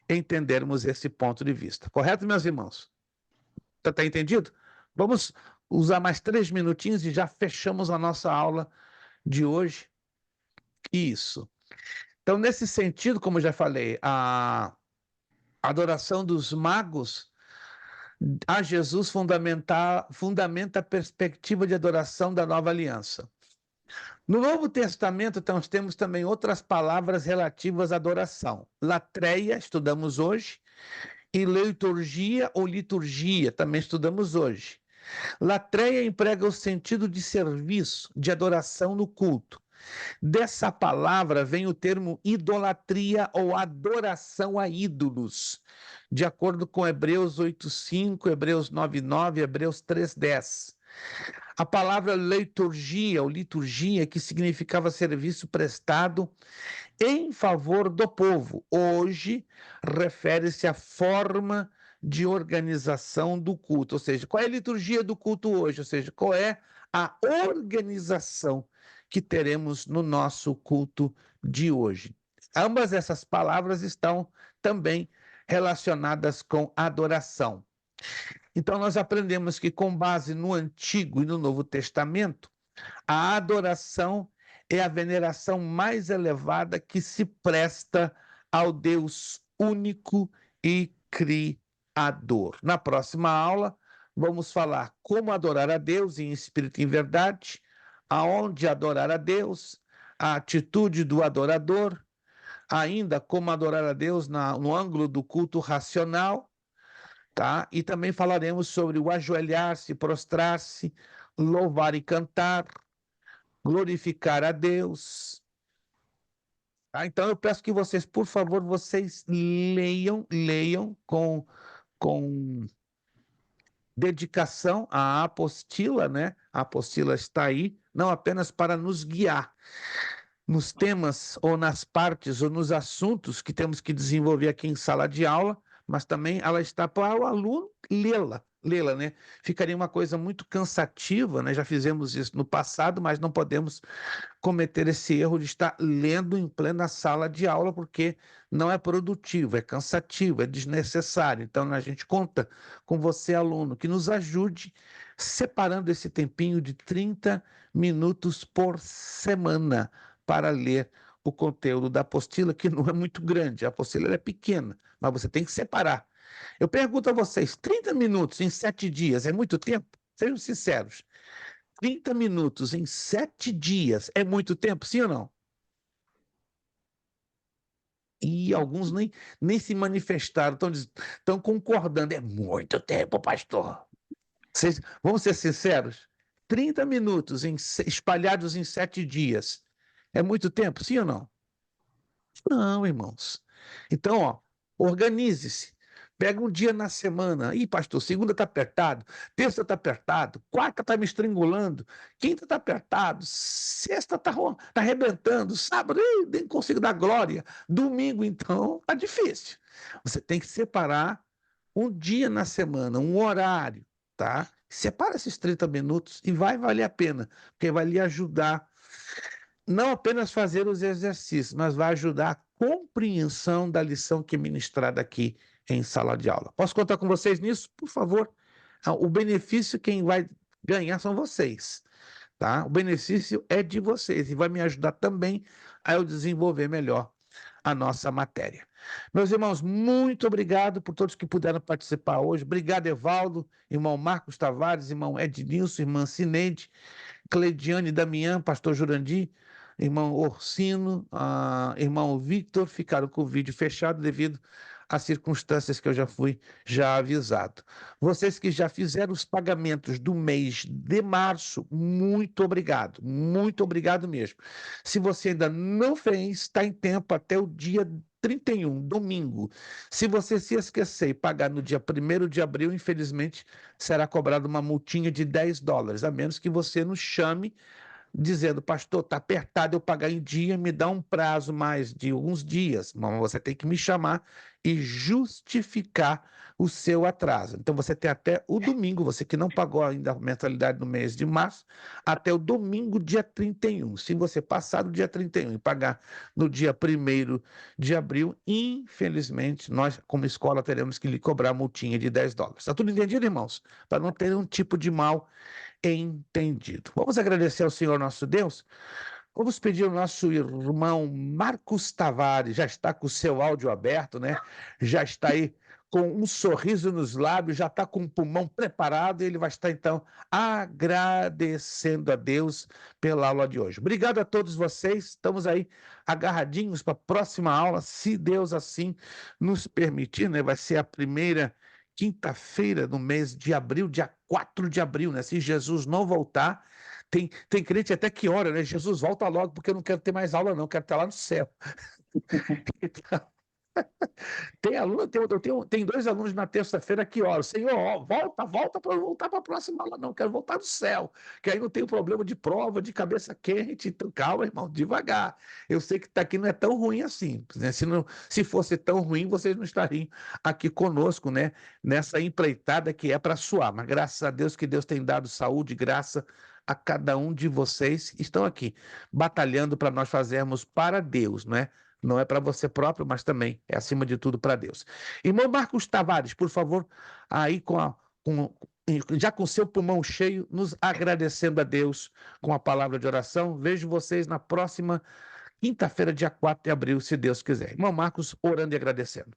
Speaker 2: entendermos esse ponto de vista. Correto, meus irmãos? Tá entendido? Vamos usar mais 3 minutinhos e já fechamos a nossa aula de hoje. Isso. Então, nesse sentido, como eu já falei, A adoração dos magos a Jesus fundamenta a perspectiva de adoração da nova aliança. No Novo Testamento, nós temos também outras palavras relativas à adoração. Latreia, estudamos hoje, e liturgia ou liturgia, também estudamos hoje. Latreia emprega o sentido de serviço, de adoração no culto. Dessa palavra vem o termo idolatria ou adoração a ídolos, de acordo com Hebreus 8:5, Hebreus 9:9, Hebreus 3:10. A palavra liturgia ou liturgia, que significava serviço prestado em favor do povo, hoje refere-se à forma de organização do culto, ou seja, qual é a liturgia do culto hoje, ou seja, qual é a organização que teremos no nosso culto de hoje. Ambas essas palavras estão também relacionadas com adoração. Então, nós aprendemos que, com base no Antigo e no Novo Testamento, a adoração é a veneração mais elevada que se presta ao Deus único e criador. Na próxima aula, vamos falar como adorar a Deus em espírito e em verdade, aonde adorar a Deus, a atitude do adorador, ainda como adorar a Deus no ângulo do culto racional, tá? E também falaremos sobre o ajoelhar-se, prostrar-se, louvar e cantar, glorificar a Deus. Tá? Então eu peço que vocês, por favor, vocês leiam com dedicação a apostila, né? A apostila está aí, não apenas para nos guiar nos temas ou nas partes ou nos assuntos que temos que desenvolver aqui em sala de aula, mas também ela está para o aluno lê-la, né? Ficaria uma coisa muito cansativa, né? Já fizemos isso no passado, mas não podemos cometer esse erro de estar lendo em plena sala de aula, porque não é produtivo, é cansativo, é desnecessário. Então, a gente conta com você, aluno, que nos ajude separando esse tempinho de 30 minutos por semana para ler o conteúdo da apostila, que não é muito grande, a apostila é pequena, mas você tem que separar. Eu pergunto a vocês, 30 minutos em 7 dias é muito tempo? Sejam sinceros. 30 minutos em 7 dias é muito tempo, sim ou não? E alguns nem se manifestaram, estão concordando. É muito tempo, pastor. Vamos ser sinceros? 30 minutos espalhados em 7 dias é muito tempo, sim ou não? Não, irmãos. Então, ó, organize-se. Pega um dia na semana. Ih, pastor, segunda está apertado, terça está apertado, quarta está me estrangulando, quinta está apertado, sexta está arrebentando, sábado, nem consigo dar glória. Domingo, então, está difícil. Você tem que separar um dia na semana, um horário, tá? Separa esses 30 minutos e vai valer a pena, porque vai lhe ajudar não apenas fazer os exercícios, mas vai ajudar a compreensão da lição que é ministrada aqui em sala de aula. Posso contar com vocês nisso? Por favor. O benefício, quem vai ganhar são vocês, tá? O benefício é de vocês e vai me ajudar também a eu desenvolver melhor a nossa matéria. Meus irmãos, muito obrigado por todos que puderam participar hoje. Obrigado, Evaldo, irmão Marcos Tavares, irmão Ednilson, irmã Cineide, Cleidiane Damião, pastor Jurandir, irmão Orsino, irmão Victor, ficaram com o vídeo fechado devido às circunstâncias que eu já fui avisado. Vocês que já fizeram os pagamentos do mês de março, muito obrigado mesmo. Se você ainda não fez, está em tempo até o dia 31, domingo. Se você se esquecer e pagar no dia 1º de abril, infelizmente, será cobrada uma multinha de $10, a menos que você nos chame dizendo, pastor, está apertado eu pagar em dia, me dá um prazo mais de alguns dias. Mas você tem que me chamar e justificar o seu atraso. Então, você tem até o domingo, você que não pagou ainda a mensalidade no mês de março, até o domingo, dia 31. Se você passar do dia 31 e pagar no dia 1º de abril, infelizmente, nós, como escola, teremos que lhe cobrar a multinha de $10. Está tudo entendido, irmãos? Para não ter um tipo de mal entendido. Vamos agradecer ao Senhor nosso Deus. Vamos pedir ao nosso irmão Marcos Tavares, já está com o seu áudio aberto, né? Já está aí com um sorriso nos lábios, já está com o pulmão preparado, e ele vai estar, então, agradecendo a Deus pela aula de hoje. Obrigado a todos vocês, estamos aí agarradinhos para a próxima aula, se Deus assim nos permitir, né? Vai ser a primeira quinta-feira do mês de abril, dia 4 de abril, né? Se Jesus não voltar, tem crente até que ora, né? Jesus, volta logo, porque eu não quero ter mais aula, não, quero estar lá no céu. Então, tem dois alunos na terça-feira que oram, Senhor, ó, volta para eu voltar para a próxima aula, não, quero voltar do céu, que aí não tem problema de prova, de cabeça quente, então calma, irmão, devagar. Eu sei que aqui não é tão ruim assim, né? Se fosse tão ruim, vocês não estariam aqui conosco, né? Nessa empreitada que é para suar, mas graças a Deus que Deus tem dado saúde e graça a cada um de vocês que estão aqui, batalhando para nós fazermos para Deus, né? Não é para você próprio, mas também é, acima de tudo, para Deus. Irmão Marcos Tavares, por favor, aí já com seu pulmão cheio, nos agradecendo a Deus com a palavra de oração. Vejo vocês na próxima quinta-feira, dia 4 de abril, se Deus quiser. Irmão Marcos, orando e agradecendo.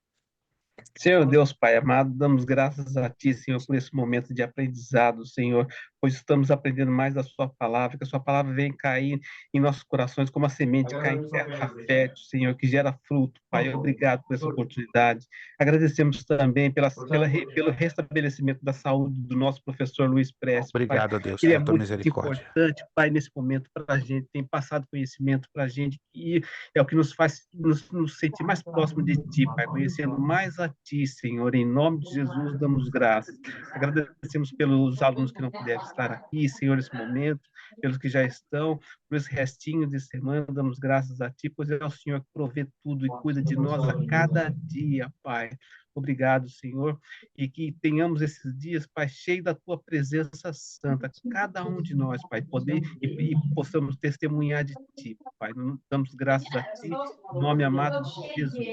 Speaker 4: Senhor Deus, Pai amado, damos graças a Ti, Senhor, por esse momento de aprendizado, Senhor, pois estamos aprendendo mais da Sua palavra, que a Sua palavra vem cair em nossos corações como a semente cai em terra fértil, Senhor, que gera fruto, Pai. Obrigado por essa oportunidade. Agradecemos também pelo restabelecimento da saúde do nosso professor Luiz Prestes, Pai.
Speaker 2: Obrigado a Deus
Speaker 4: Ele é
Speaker 2: pela tua
Speaker 4: muito
Speaker 2: misericórdia.
Speaker 4: importante, Pai, nesse momento para a gente, tem passado conhecimento para a gente, e é o que nos faz nos sentir mais próximos de Ti, Pai, conhecendo mais a Ti, Senhor. Em nome de Jesus, damos graças. Agradecemos pelos alunos que não puderam estar aqui, Senhor, nesse momento, pelos que já estão, por esse restinho de semana, damos graças a Ti, pois é o Senhor que provê tudo e cuida de nós a cada dia, Pai. Obrigado, Senhor, e que tenhamos esses dias, Pai, cheio da Tua presença santa, cada um de nós, Pai, poder e possamos testemunhar de Ti, Pai. Damos graças a Ti, em nome amado de Jesus.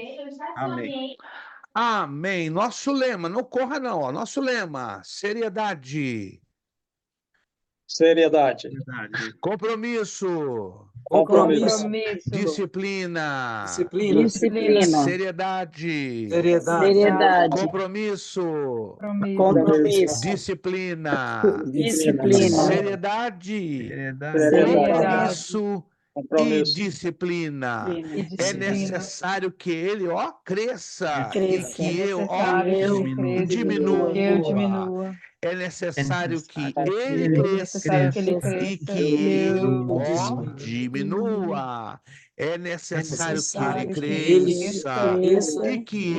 Speaker 4: Amém.
Speaker 2: Amém. Nosso lema, não corra não, ó. Nosso lema, seriedade.
Speaker 5: Seriedade.
Speaker 4: Verdade.
Speaker 2: Compromisso.
Speaker 5: Compromisso.
Speaker 2: Disciplina.
Speaker 5: Disciplina.
Speaker 2: Seriedade.
Speaker 5: Seriedade.
Speaker 2: Compromisso.
Speaker 5: Compromisso.
Speaker 2: Disciplina.
Speaker 5: Disciplina.
Speaker 2: Seriedade.
Speaker 4: Verdade.
Speaker 2: Compromisso e
Speaker 5: Compromisso.
Speaker 2: disciplina. É necessário que ele, ó, cresça
Speaker 4: Cresça.
Speaker 2: e que eu, ó, diminua. É necessário que ele cresça e que eu, ó, diminua. É necessário que ele cresça e que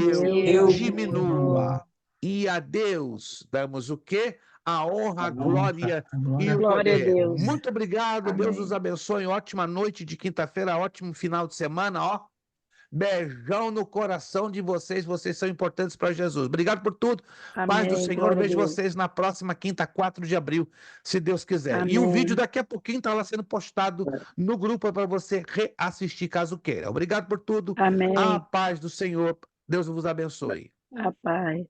Speaker 2: eu diminua. E a Deus damos o quê? A honra, a glória e o poder. Muito obrigado, Deus os abençoe. Ótima noite de quinta-feira, ótimo final de semana, ó. Beijão no coração de vocês, vocês são importantes para Jesus. Obrigado por tudo. Paz do Senhor, vejo vocês na próxima quinta, 4 de abril, se Deus quiser. E o vídeo daqui a pouquinho está lá sendo postado no grupo para você reassistir caso queira. Obrigado por tudo. A paz do Senhor. Deus vos abençoe.
Speaker 6: A paz.